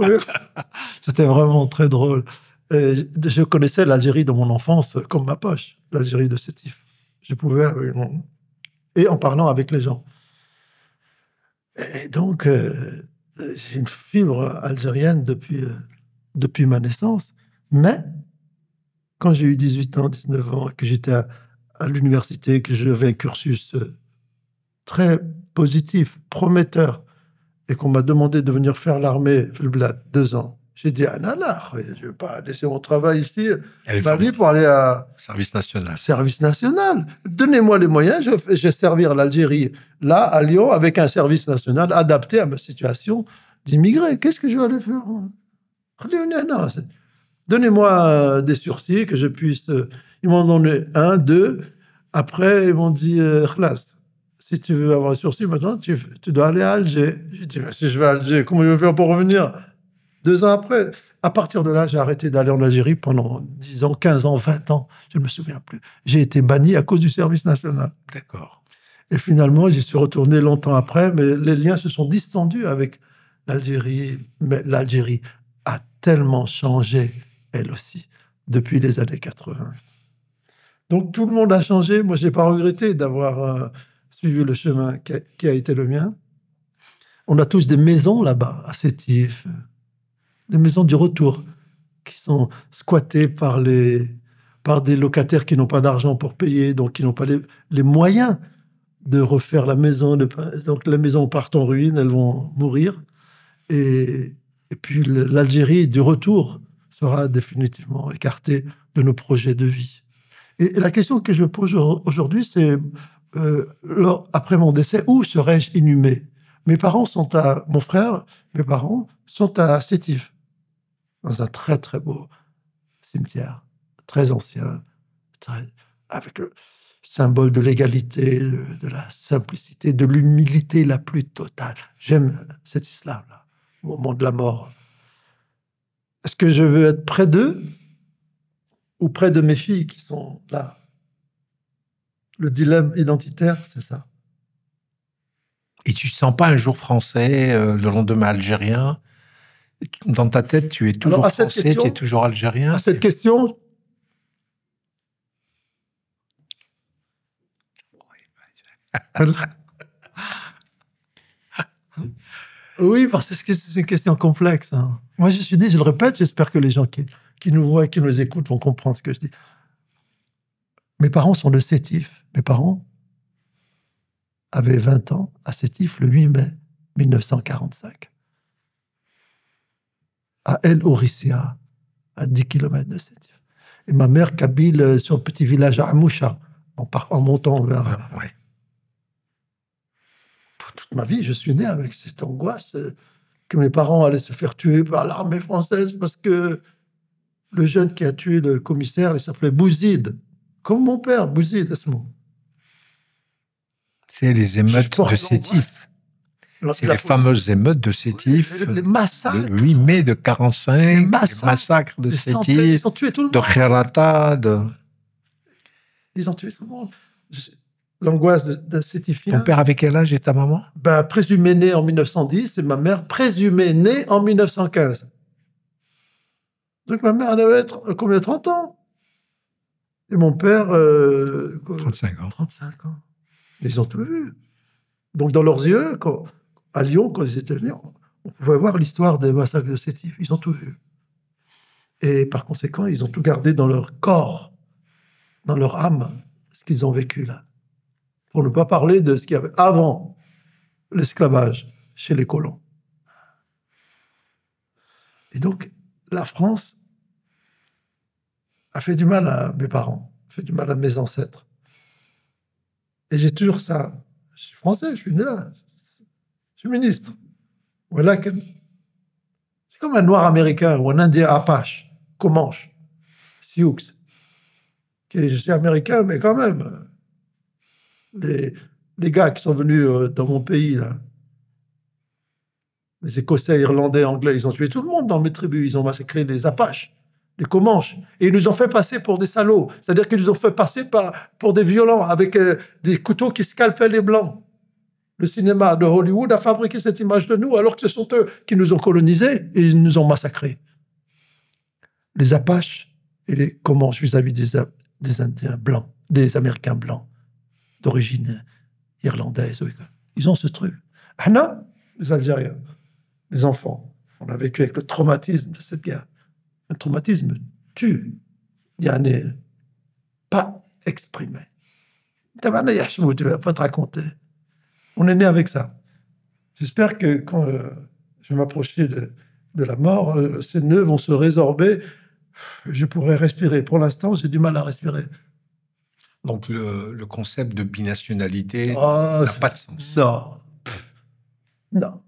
C'était vraiment très drôle. Je connaissais l'Algérie de mon enfance comme ma poche, l'Algérie de Sétif. Je pouvais, et en parlant avec les gens. Et donc, j'ai une fibre algérienne depuis ma naissance. Mais, quand j'ai eu 18 ans, 19 ans, que j'étais à l'université, que j'avais un cursus très positif, prometteur, et qu'on m'a demandé de venir faire l'armée, 2 ans, J'ai dit, ah non, là, je ne vais pas laisser mon travail ici, Elle est ma vie formidable. pour aller à Service national. service national. Donnez-moi les moyens, je vais servir l'Algérie là, à Lyon, avec un service national adapté à ma situation d'immigré. Qu'est-ce que je vais aller faire moi? Non, donnez-moi des sursis que je puisse. Ils m'en ont donné un, deux. Après, ils m'ont dit, Khlas, si tu veux avoir un sursis maintenant, tu dois aller à Alger. J'ai dit, mais si je vais à Alger, comment je vais faire pour revenir? 2 ans après, à partir de là, j'ai arrêté d'aller en Algérie pendant 10 ans, 15 ans, 20 ans. Je ne me souviens plus. J'ai été banni à cause du service national. D'accord. Et finalement, j'y suis retourné longtemps après, mais les liens se sont distendus avec l'Algérie. Mais l'Algérie a tellement changé, elle aussi, depuis les années 80. Donc tout le monde a changé. Moi, je n'ai pas regretté d'avoir suivi le chemin qui a été le mien. On a tous des maisons là-bas, à Sétif, les maisons du retour, qui sont squattées par des locataires qui n'ont pas d'argent pour payer, donc qui n'ont pas les moyens de refaire la maison. Donc les maisons partent en ruine, elles vont mourir. Et puis l'Algérie du retour sera définitivement écartée de nos projets de vie. Et la question que je pose aujourd'hui, c'est, après mon décès, où serais-je inhumé? Mon frère, mes parents sont à Sétif, dans un très très beau cimetière, très ancien, avec le symbole de l'égalité, de la simplicité, de l'humilité la plus totale. J'aime cet islam-là, au moment de la mort. Est-ce que je veux être près d'eux ou près de mes filles qui sont là? Le dilemme identitaire, c'est ça. Et tu ne te sens pas un jour français, le lendemain algérien? Dans ta tête, tu es toujours français, tu es toujours algérien? À cette question, oui, parce que c'est une question complexe. Hein. Moi, je suis dit, je le répète, j'espère que les gens qui nous voient et qui nous écoutent vont comprendre ce que je dis. Mes parents sont de Sétif. Mes parents avaient 20 ans à Sétif le 8 mai 1945. À El Ourissia, à 10 km de Sétif. Et ma mère kabyle sur un petit village à Amoucha, en montant vers... Ouais. Pour toute ma vie, je suis né avec cette angoisse que mes parents allaient se faire tuer par l'armée française parce que le jeune qui a tué le commissaire, il s'appelait Bouzid. Comme mon père, Bouzid, à ce moment. C'est les émeutes de Sétif. C'est les fameuses émeutes de Sétif. Les massacres. Le 8 mai de 45. Les massacres de Sétif. Ils ont tué tout le monde. De Kherata. Ils ont tué tout le monde. L'angoisse d'un Sétifien. Ton père avait quel âge et ta maman? Présumé né en 1910 et ma mère présumée née en 1915. Donc ma mère, elle devait être combien? 30 ans. Et mon père... 35 ans. 35 ans. Ils ont tout vu. Donc dans leurs yeux, à Lyon, quand ils étaient venus, on pouvait voir l'histoire des massacres de Sétif. Ils ont tout vu. Et par conséquent, ils ont tout gardé dans leur corps, dans leur âme, ce qu'ils ont vécu là. Pour ne pas parler de ce qu'il y avait avant l'esclavage chez les colons. Et donc, la France a fait du mal à mes parents, a fait du mal à mes ancêtres. Et j'ai toujours ça. Je suis français, je suis né là. Je suis ministre. Voilà que... C'est comme un noir américain ou un indien Apache, Comanche, Sioux. Je suis américain, mais quand même... Les gars qui sont venus dans mon pays, là, les Écossais, Irlandais, Anglais, ils ont tué tout le monde dans mes tribus. Ils ont massacré les Apaches, les Comanches. Et ils nous ont fait passer pour des salauds. C'est-à-dire qu'ils nous ont fait passer pour des violents avec des couteaux qui scalpaient les Blancs. Le cinéma de Hollywood a fabriqué cette image de nous, alors que ce sont eux qui nous ont colonisés et ils nous ont massacrés. Les Apaches et les Comanches vis-à-vis des Indiens blancs, des Américains blancs, d'origine irlandaise. Ils ont ce truc. Anna, les Algériens, les enfants, on a vécu avec le traumatisme de cette guerre. Un traumatisme tue. Il y en a pas exprimé. Tu ne vas pas te raconter. On est né avec ça. J'espère que quand je vais m'approcher de la mort, ces nœuds vont se résorber. Je pourrais respirer. Pour l'instant, j'ai du mal à respirer. Donc le concept de binationalité Oh, n'a pas de sens. non. Non.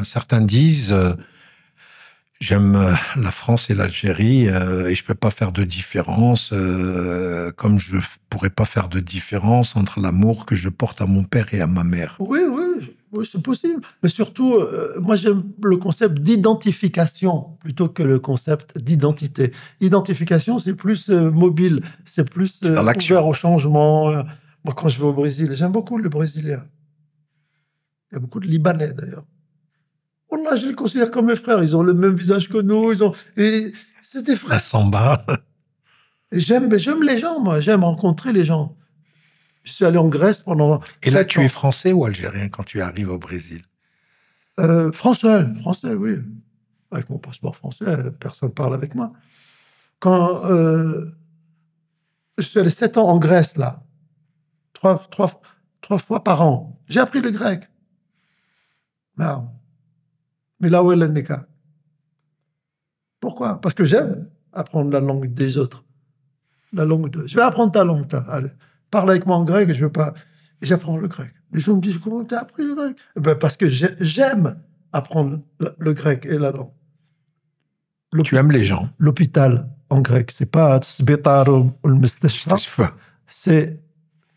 Certains disent j'aime la France et l'Algérie et je peux pas faire de différence comme je pourrais pas faire de différence entre l'amour que je porte à mon père et à ma mère. Oui, c'est possible. Mais surtout, moi, j'aime le concept d'identification plutôt que le concept d'identité. Identification, c'est plus mobile, c'est plus ouvert au changement. Moi, quand je vais au Brésil, j'aime beaucoup les Brésiliens. Il y a beaucoup de Libanais, d'ailleurs. Wallah, je les considère comme mes frères. Ils ont le même visage que nous. Et c'est des frères. La samba. Et j'aime les gens, moi. J'aime rencontrer les gens. Je suis allé en Grèce pendant 7 ans. Et là, tu es français ou algérien quand tu arrives au Brésil? Français, oui. Avec mon passeport français, personne ne parle avec moi. Quand je suis allé 7 ans en Grèce, là, trois fois par an, j'ai appris le grec. Non. Mais là où est le Nika? Pourquoi? Parce que j'aime apprendre la langue des autres. La langue de... Je vais apprendre ta langue. Allez, parle avec moi en grec et je veux pas... Et j'apprends le grec. Les gens me disent, comment tu as appris le grec? Parce que j'aime apprendre le grec et la langue. Tu aimes les gens. L'hôpital, en grec, c'est pas Sbetar ou le Mesteshfa, c'est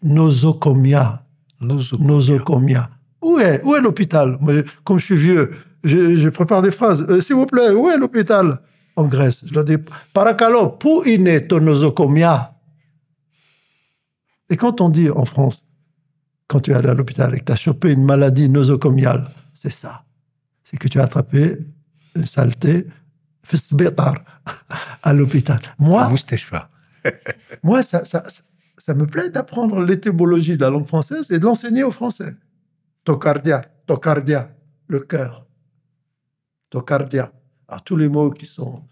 nosokomia. Nosokomia. Où est l'hôpital? Comme je suis vieux, je prépare des phrases. S'il vous plaît, où est l'hôpital en Grèce? Je leur dis, Parakalo, pou ine to nosokomia. Et quand on dit en France, quand tu es allé à l'hôpital et que tu as chopé une maladie nosocomiale, c'est ça. C'est que tu as attrapé une saleté à l'hôpital. Moi, ça me plaît d'apprendre l'étymologie de la langue française et de l'enseigner aux Français. Tocardia, le cœur. Tocardia. Alors, tous les mots qui sont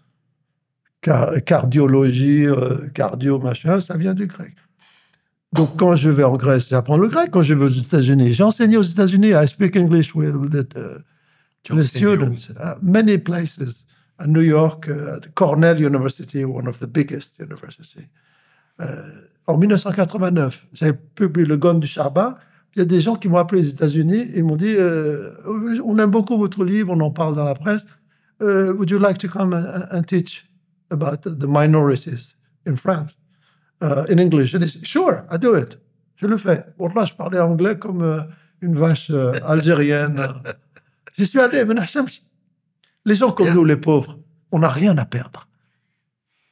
cardiologie, cardio, machin, ça vient du grec. Donc, quand je vais en Grèce, j'apprends le grec. Quand je vais aux États-Unis, j'ai enseigné aux États-Unis. I speak English with the students. Many places. À New York, at Cornell University, one of the biggest universities. En 1989, j'avais publié Le Gone du Charbin. Il y a des gens qui m'ont appelé aux États-Unis et m'ont dit on aime beaucoup votre livre, on en parle dans la presse. Would you like to come and teach about the minorities in France? In English. Je dis, sure, I do it. Je le fais. Bon, là, je parlais anglais comme une vache algérienne. J'y suis allé, mais les gens comme nous, les pauvres, on n'a rien à perdre.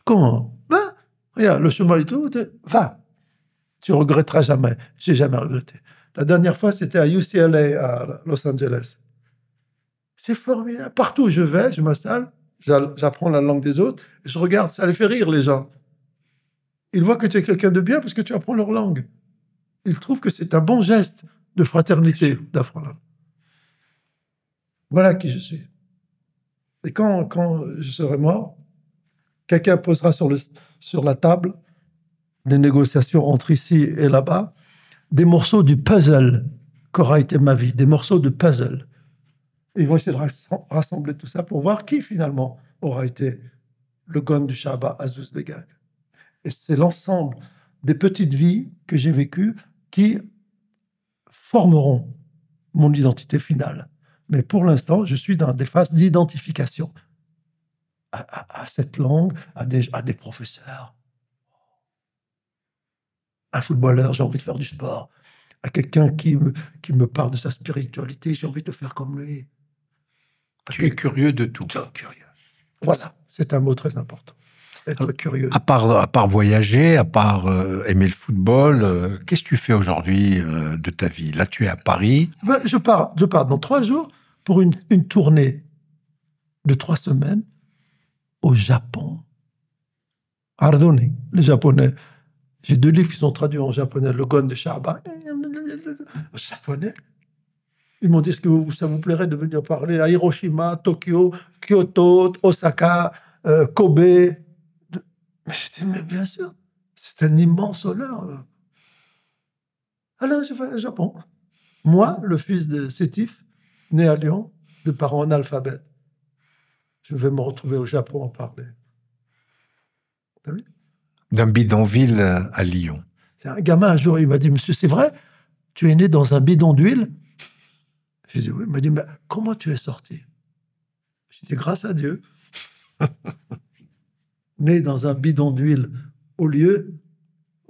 Comment? Ben, regarde, le chemin et tout, va. Tu regretteras jamais. J'ai jamais regretté. La dernière fois, c'était à UCLA, à Los Angeles. C'est formidable. Partout où je vais, je m'installe, j'apprends la langue des autres, et je regarde, ça les fait rire, les gens. Ils voient que tu es quelqu'un de bien parce que tu apprends leur langue. Ils trouvent que c'est un bon geste de fraternité d'apprendre. Voilà qui je suis. Et quand je serai mort, quelqu'un posera sur la table des négociations entre ici et là-bas des morceaux du puzzle qu'aura été ma vie, des morceaux de puzzle. Et ils vont essayer de rassembler tout ça pour voir qui finalement aura été le Gone du Charbin Azouz Begag. Et c'est l'ensemble des petites vies que j'ai vécues qui formeront mon identité finale. Mais pour l'instant, je suis dans des phases d'identification à cette langue, à des professeurs. Un footballeur, j'ai envie de faire du sport. À quelqu'un qui me parle de sa spiritualité, j'ai envie de faire comme lui. Tu es curieux de tout. Curieux. Voilà, c'est un mot très important. Être curieux. À part voyager, à part aimer le football, qu'est-ce que tu fais aujourd'hui de ta vie? Là, tu es à Paris. Ben, je pars dans 3 jours pour une tournée de 3 semaines au Japon. Ardoni, les Japonais. J'ai 2 livres qui sont traduits en japonais. Le Gone de Charbin. En japonais. Ils m'ont dit, est-ce que ça vous plairait de venir parler à Hiroshima, Tokyo, Kyoto, Osaka, Kobe? Mais j'ai dit, mais bien sûr, c'est un immense honneur. Alors, je vais au Japon. Moi, le fils de Sétif, né à Lyon, de parents analphabètes. Je vais me retrouver au Japon en parler. T'as vu? D'un bidonville à Lyon. C'est un gamin, un jour, il m'a dit, monsieur, c'est vrai, tu es né dans un bidon d'huile? J'ai dit, oui. Il m'a dit, mais comment tu es sorti? J'ai dit, grâce à Dieu. Né dans un bidon d'huile au lieu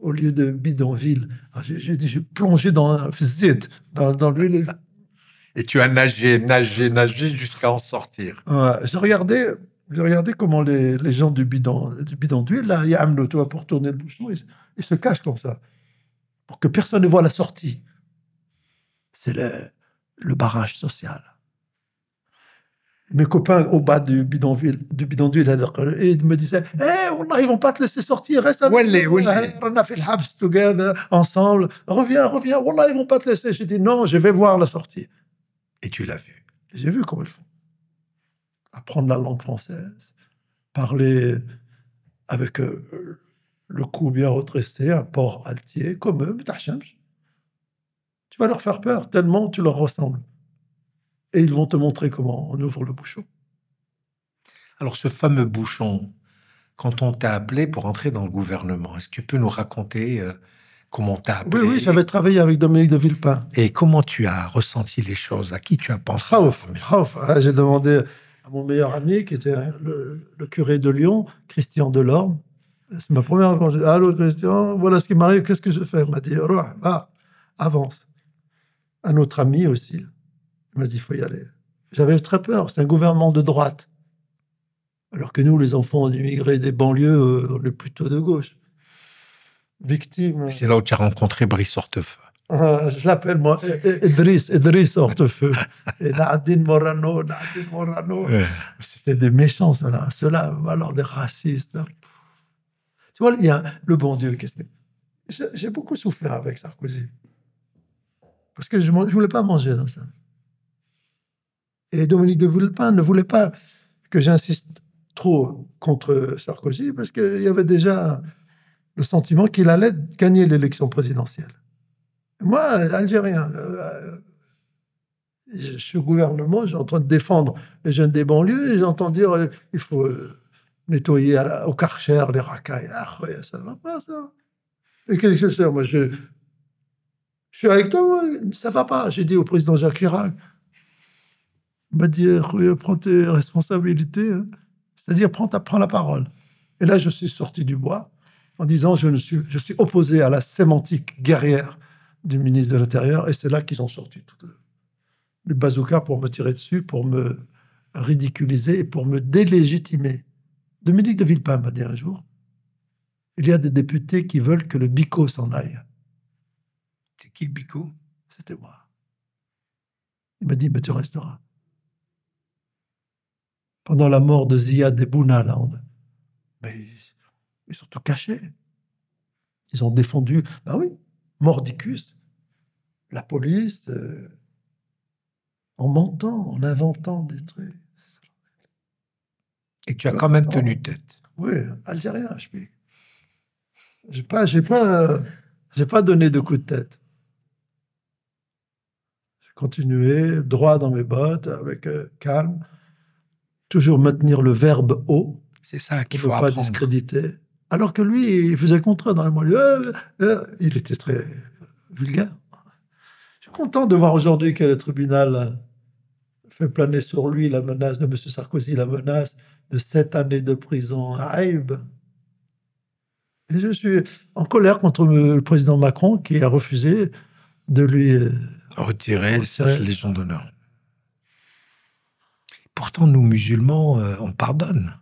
de bidonville. J'ai dit, j'ai plongé dans l'huile. Et tu as nagé jusqu'à en sortir. Ouais, j'ai regardé comment les gens du bidon d'huile, là, il y a un toi pour tourner le bouchon, ils se cachent comme ça, pour que personne ne voit la sortie. C'est le barrage social. Mes copains au bas du bidon d'huile, ils me disaient, wallah, ils vont pas te laisser sortir, reste avec nous. On a fait le habs together, ensemble, reviens, wallah, ils vont pas te laisser. J'ai dit, non, je vais voir la sortie. Et tu l'as vu. J'ai vu comment ils font. Apprendre la langue française, parler avec le cou bien redressé, un port altier, comme eux, tu vas leur faire peur, tellement tu leur ressembles. Et ils vont te montrer comment on ouvre le bouchon. Alors, ce fameux bouchon, quand on t'a appelé pour entrer dans le gouvernement, est-ce que tu peux nous raconter comment on t'a appelé? Oui, j'avais travaillé avec Dominique de Villepin. Et comment tu as ressenti les choses? À qui tu as pensé? Raouf. J'ai demandé à mon meilleur ami, qui était le curé de Lyon, Christian Delorme. C'est ma première rencontre. J'ai dit, allô, Christian, voilà ce qui m'arrive, qu'est-ce que je fais? Il m'a dit, va, avance. Un autre ami aussi. Il m'a dit, il faut y aller. J'avais très peur, c'est un gouvernement de droite. Alors que nous, les enfants d'immigrés des banlieues, on est plutôt de gauche. Victime. C'est là où tu as rencontré Brice Hortefeux. Je l'appelle, moi, Idriss Hortefeux. Et Nadine Morano. Ouais. C'était des méchants, ceux-là, alors des racistes. Tu vois, il y a le bon Dieu. J'ai beaucoup souffert avec Sarkozy. Parce que je ne voulais pas manger dans ça. Et Dominique de Villepin ne voulait pas que j'insiste trop contre Sarkozy, parce qu'il y avait déjà le sentiment qu'il allait gagner l'élection présidentielle. Et moi, Algérien, je suis au gouvernement, j'ai en train de défendre les jeunes des banlieues, et j'entends dire il faut nettoyer au Karcher les racailles. Ah, ouais, ça ne va pas, ça. Et qu'est-ce que c'est? Moi, je suis avec toi, moi, ça ne va pas. J'ai dit au président Jacques Chirac, il m'a dit, prends tes responsabilités, hein. C'est-à-dire prends la parole. Et là, je suis sorti du bois en disant je suis opposé à la sémantique guerrière du ministre de l'Intérieur, et c'est là qu'ils ont sorti tout le bazooka pour me tirer dessus, pour me ridiculiser et pour me délégitimer. Dominique de Villepin m'a dit un jour, il y a des députés qui veulent que le bico s'en aille. C'est qui le bico? C'était moi. Il m'a dit, mais tu resteras. Pendant la mort de Ziad Ebouna, là, mais ils sont tout cachés. Ils ont défendu, ben oui, mordicus, la police, en mentant, en inventant des trucs. Et tu as quand même tenu tête. Oui, algérien, je suis. J'ai pas donné de coup de tête. J'ai continué, droit dans mes bottes, avec calme, toujours maintenir le verbe haut. C'est ça qu'il faut pas apprendre. Discréditer. Alors que lui, il faisait le contraire dans les mots. Il était très vulgaire. Je suis content de voir aujourd'hui que le tribunal fait planer sur lui la menace de M. Sarkozy, la menace de 7 années de prison. Aïb. Et je suis en colère contre le président Macron qui a refusé de lui retirer sa Légion d'honneur. Pourtant, nous, musulmans, on pardonne.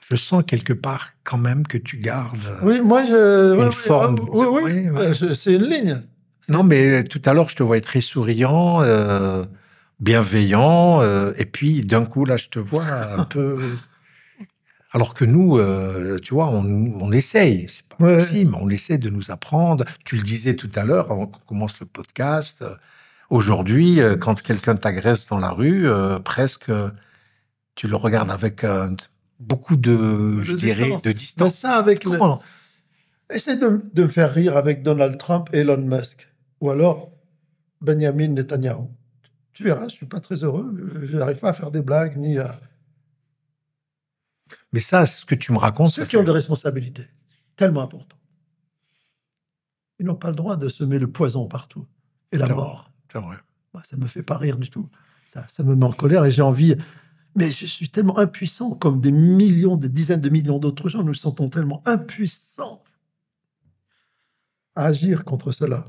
Je sens quelque part quand même que tu gardes une forme. Oui. C'est une ligne. Non, mais tout à l'heure, je te voyais très souriant, bienveillant, et puis d'un coup, là, je te vois un peu... Alors que nous, tu vois, on essaye. C'est pas facile, mais on essaie de nous apprendre. Tu le disais tout à l'heure, avant qu'on commence le podcast. Aujourd'hui, quand quelqu'un t'agresse dans la rue, presque, tu le regardes avec beaucoup de distance. Ben ça, avec essaie de me faire rire avec Donald Trump et Elon Musk. Ou alors Benjamin Netanyahu. Tu verras, je ne suis pas très heureux. Je n'arrive pas à faire des blagues, ni à... Mais ça, ce que tu me racontes... Ceux qui ont des responsabilités, tellement important. Ils n'ont pas le droit de semer le poison partout. Et la mort. C'est vrai. Moi, ça ne me fait pas rire du tout. Ça me met en colère et j'ai envie... Mais je suis tellement impuissant, comme des millions, des dizaines de millions d'autres gens, nous nous sentons tellement impuissants à agir contre cela.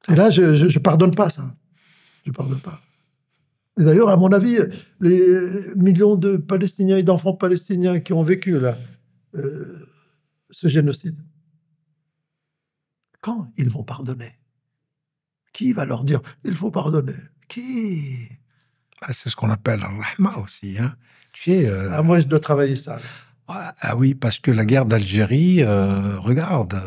Et là, je ne pardonne pas ça. Je ne pardonne pas. Et d'ailleurs, à mon avis, les millions de Palestiniens et d'enfants palestiniens qui ont vécu là, ce génocide, quand ils vont pardonner? Qui va leur dire il faut pardonner? Qui? C'est ce qu'on appelle le rahma aussi. Hein. Tu sais, moi, je dois travailler ça. Ah oui, parce que la guerre d'Algérie, regarde,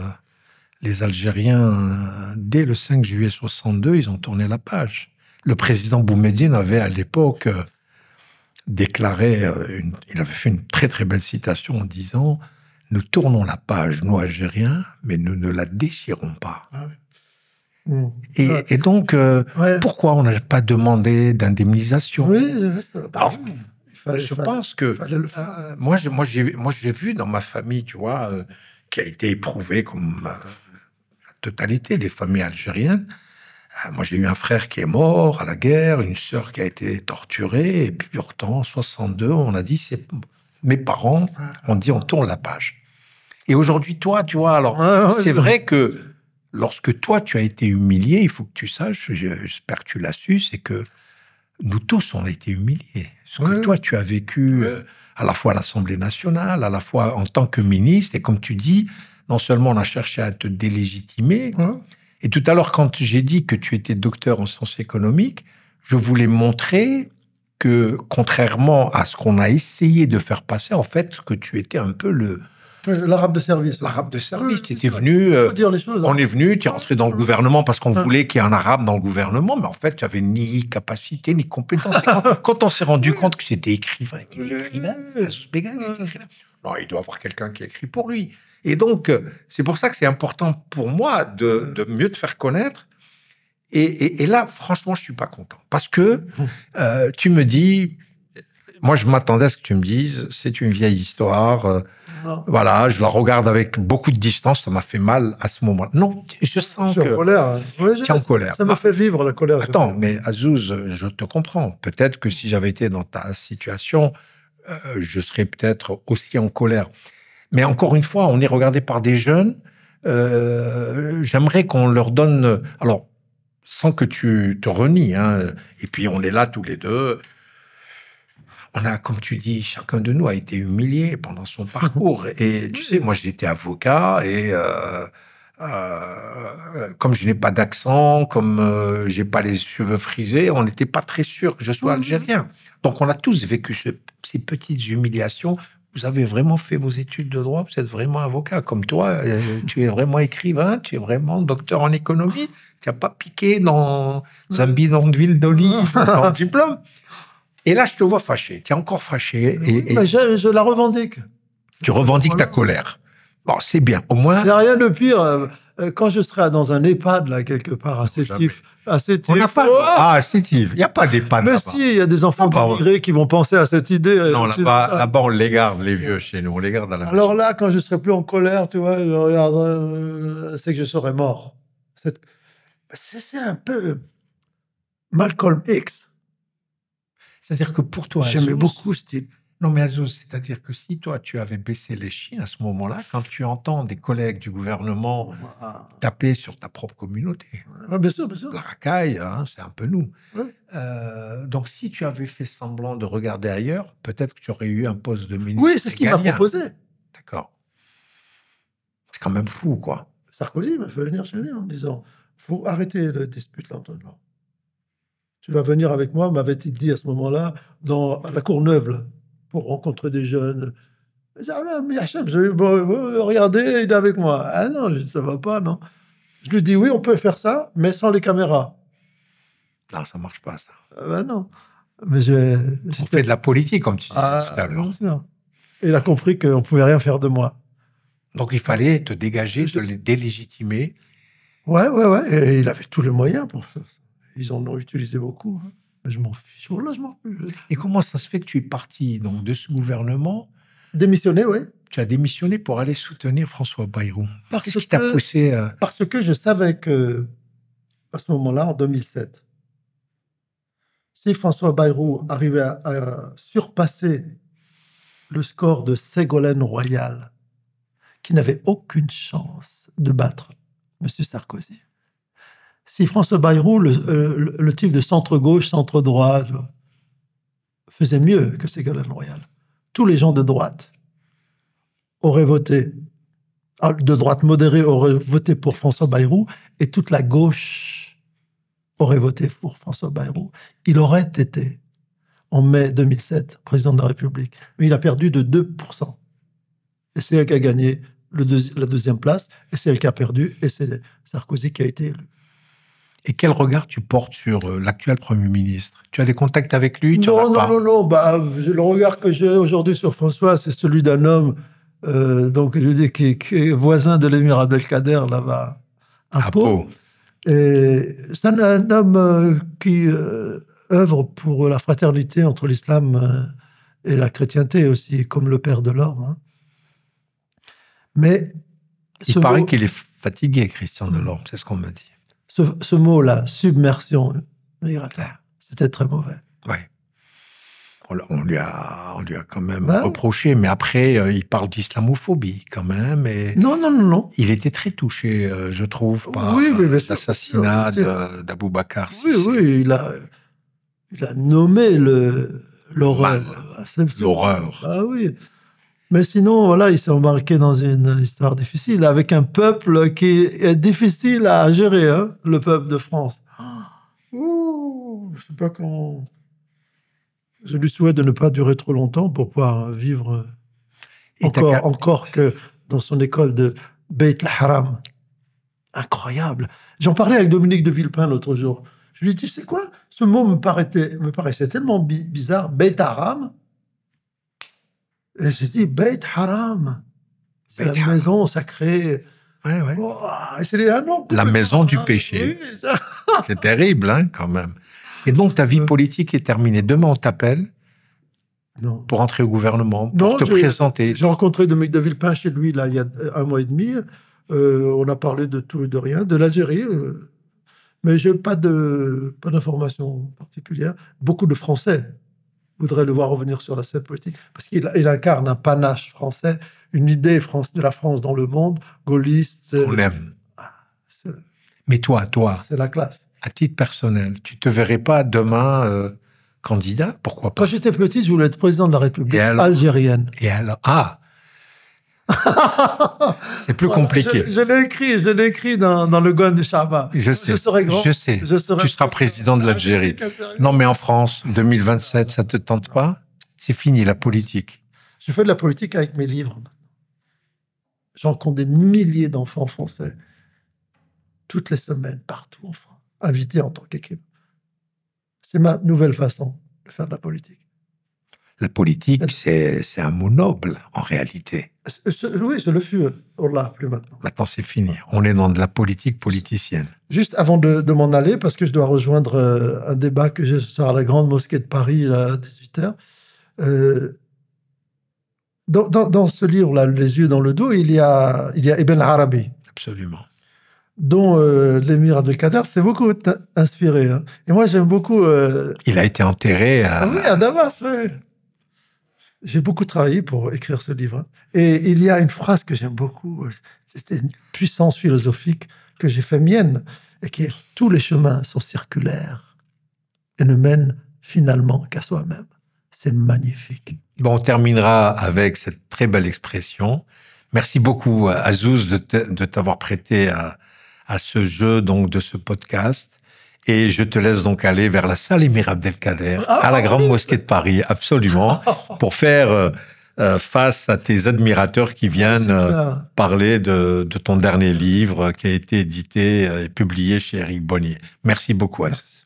les Algériens, dès le 5 juillet 62, ils ont tourné la page. Le président Boumediene avait à l'époque déclaré, il avait fait une très très belle citation en disant « Nous tournons la page, nous Algériens, mais nous ne la déchirons pas. Ah oui. » Et donc, pourquoi on n'a pas demandé d'indemnisation? Oui, alors, je pense que moi, j'ai vu dans ma famille, tu vois, qui a été éprouvée comme la totalité des familles algériennes. Moi, j'ai eu un frère qui est mort à la guerre, une sœur qui a été torturée, et puis pourtant, en 62, on a dit, mes parents ont dit, on tourne la page. Et aujourd'hui, toi, tu vois, alors, c'est vrai que lorsque toi, tu as été humilié, il faut que tu saches, j'espère que tu l'as su, c'est que nous tous, on a été humiliés. Ce que toi, tu as vécu à la fois à l'Assemblée nationale, à la fois en tant que ministre, et comme tu dis, non seulement on a cherché à te délégitimer, et tout à l'heure, quand j'ai dit que tu étais docteur en sciences économiques, je voulais montrer que, contrairement à ce qu'on a essayé de faire passer, en fait, que tu étais un peu l'arabe de service. L'arabe de service. Tu étais venu... Il faut dire les choses. On est venu, tu es rentré dans le gouvernement parce qu'on voulait qu'il y ait un arabe dans le gouvernement, mais en fait, tu n'avais ni capacité, ni compétence. Quand on s'est rendu compte que c'était écrivain, Azouz Begag était écrivain. Non, il doit avoir quelqu'un qui écrit pour lui. Et donc, c'est pour ça que c'est important pour moi de mieux te faire connaître. Et là, franchement, je ne suis pas content. Parce que tu me dis... Moi, je m'attendais à ce que tu me dises, c'est une vieille histoire. Voilà, je la regarde avec beaucoup de distance. Ça m'a fait mal à ce moment-là. Non, je sens que... Je suis en colère. Tu es en colère. Ça m'a fait vivre la colère. Attends, mais Azouz, je te comprends. Peut-être que si j'avais été dans ta situation, je serais peut-être aussi en colère. Mais encore une fois, on est regardé par des jeunes. J'aimerais qu'on leur donne... Alors, sans que tu te renies, hein, et puis on est là tous les deux... On a, comme tu dis, chacun de nous a été humilié pendant son parcours. Et tu sais, moi, j'étais avocat et comme je n'ai pas d'accent, comme j'ai pas les cheveux frisés, on n'était pas très sûr que je sois algérien. Donc, on a tous vécu ces petites humiliations. Vous avez vraiment fait vos études de droit, vous êtes vraiment avocat. Comme toi, tu es vraiment écrivain, tu es vraiment docteur en économie. Tu n'as pas piqué dans un bidon d'huile d'olive en diplôme. Et là, je te vois fâché. Tu es encore fâché. Je la revendique. Tu revendiques ta colère. Bon, c'est bien. Au moins... Il n'y a rien de pire. Quand je serai dans un EHPAD, là, quelque part, à Sétif. On n'a pas... Ah, à Sétif. Il n'y a pas d'EHPAD là-bas. Mais si, il y a des enfants d'immigrés qui vont penser à cette idée. Non, là-bas, on les garde, les vieux, chez nous. On les garde à la maison. Alors là, quand je serai plus en colère, tu vois, je regarde, c'est que je serai mort. C'est un peu Malcolm X. C'est-à-dire que pour toi, j'aimais beaucoup ce type. Non, mais Azouz, c'est-à-dire que si toi, tu avais baissé les chiens à ce moment-là, quand tu entends des collègues du gouvernement taper sur ta propre communauté, bien sûr, bien sûr. La racaille, hein, c'est un peu nous. Ouais. Donc, si tu avais fait semblant de regarder ailleurs, peut-être que tu aurais eu un poste de ministre. Oui, c'est ce qu'il m'a proposé. D'accord. C'est quand même fou, quoi. Sarkozy m'a fait venir chez lui en me disant « faut arrêter la dispute là. Tu vas venir avec moi, m'avait-il dit à ce moment-là, à la Courneuve, là, pour rencontrer des jeunes. » Je dis, mais Hachem, regardez, il est avec moi. Ah non, ça va pas, non. Je lui dis, oui, on peut faire ça, mais sans les caméras. Non, ça marche pas, ça. Ben non. Mais on fait de la politique, comme tu disais tout à l'heure. Et il a compris qu'on ne pouvait rien faire de moi. Donc il fallait te dégager, te les délégitimer. Ouais. Et il avait tous les moyens pour faire ça. Ils en ont utilisé beaucoup. Hein. Mais je m'en fiche. Voilà, je m'en fiche. Et comment ça se fait que tu es parti donc, de ce gouvernement? Démissionné, oui. Tu as démissionné pour aller soutenir François Bayrou. Parce Qu'est-ce qui t'a que- poussé Parce que je savais que, à ce moment-là, en 2007, si François Bayrou arrivait à surpasser le score de Ségolène Royal, qui n'avait aucune chance de battre M. Sarkozy. Si François Bayrou, le type de centre-gauche, centre-droit, faisait mieux que Ségolène Royal, tous les gens de droite auraient voté, de droite modérée auraient voté pour François Bayrou, et toute la gauche aurait voté pour François Bayrou. Il aurait été, en mai 2007, président de la République. Mais il a perdu de 2%. Et c'est elle qui a gagné la deuxième place, et c'est elle qui a perdu, et c'est Sarkozy qui a été élu. Et quel regard tu portes sur l'actuel Premier ministre? Tu as des contacts avec lui? Non. Bah, le regard que j'ai aujourd'hui sur François, c'est celui d'un homme donc, je dis, qui est voisin de l'émir Abdelkader, là-bas, à Pau. Et c'est un homme qui œuvre pour la fraternité entre l'islam et la chrétienté aussi, comme le père de l'Orme. Hein. Mais il paraît qu'il est fatigué, Christian Delorme, c'est ce qu'on me dit. Ce mot-là, submersion migratoire, c'était très mauvais. Oui. On lui a quand même reproché, mais après, il parle d'islamophobie quand même. Et non. Il était très touché, je trouve, par l'assassinat d'Aboubacar Sissi. Oui, il a nommé l'horreur. L'horreur. Ah oui. Mais sinon, voilà, il s'est embarqué dans une histoire difficile, avec un peuple qui est difficile à gérer, hein, le peuple de France. Je sais pas comment... Je lui souhaite de ne pas durer trop longtemps pour pouvoir vivre encore que dans son école de Beit al-Haram. Incroyable. J'en parlais avec Dominique de Villepin l'autre jour. Je lui ai dit, c'est quoi? Ce mot me paraissait tellement bizarre. Beit Haram. Et j'ai dit, Beit Haram. C'est la maison sacrée. Ouais. Oh, et c'est la maison du péché. Oui, ça. C'est terrible, hein, quand même. Et donc, ta vie politique est terminée. Demain, on t'appelle pour entrer au gouvernement, pour te présenter. J'ai rencontré Dominique de Villepin chez lui, là, il y a 1 mois et demi. On a parlé de tout et de rien, de l'Algérie. Mais je n'ai pas d'informations particulières. Beaucoup de Français voudraient le voir revenir sur la scène politique, parce qu'il incarne un panache français, une idée de la France dans le monde, gaulliste. On l'aime. Mais toi... C'est la classe. À titre personnel, tu te verrais pas demain candidat? Pourquoi pas? Quand j'étais petit, je voulais être président de la République algérienne. Et alors, c'est plus compliqué. Je l'ai écrit dans le Goan de Chaban. Je sais. Je serai grand. Je sais. Tu seras président de l'Algérie. Non, mais en France, 2027, ça te tente pas? C'est fini la politique. Je fais de la politique avec mes livres. J'en rencontre des milliers d'enfants français toutes les semaines, partout en France. Invité en tant qu'équipe. C'est ma nouvelle façon de faire de la politique. La politique, c'est un mot noble, en réalité. Oui, je le fus. On l'a plus maintenant. Maintenant, c'est fini. On est dans de la politique politicienne. Juste avant de m'en aller, parce que je dois rejoindre un débat que j'ai ce soir à la Grande Mosquée de Paris, à 18h. Dans ce livre-là, Les yeux dans le dos, il y a Ibn Arabi. Absolument. Dont l'émir Abdelkader s'est beaucoup inspiré. Hein. Et moi, j'aime beaucoup... Il a été enterré à Damas, oui. J'ai beaucoup travaillé pour écrire ce livre. Hein. Et il y a une phrase que j'aime beaucoup. C'est une puissance philosophique que j'ai fait mienne. Et qui est « Tous les chemins sont circulaires et ne mènent finalement qu'à soi-même ». C'est magnifique. Bon, on terminera avec cette très belle expression. Merci beaucoup, Azouz, de t'avoir prêté à ce jeu, donc, de ce podcast. Et je te laisse donc aller vers la salle Émir Abdelkader, à la Grande Mosquée de Paris, absolument, pour faire face à tes admirateurs qui viennent parler de ton dernier livre qui a été édité et publié chez Éric Bonnier. Merci beaucoup, Azouz.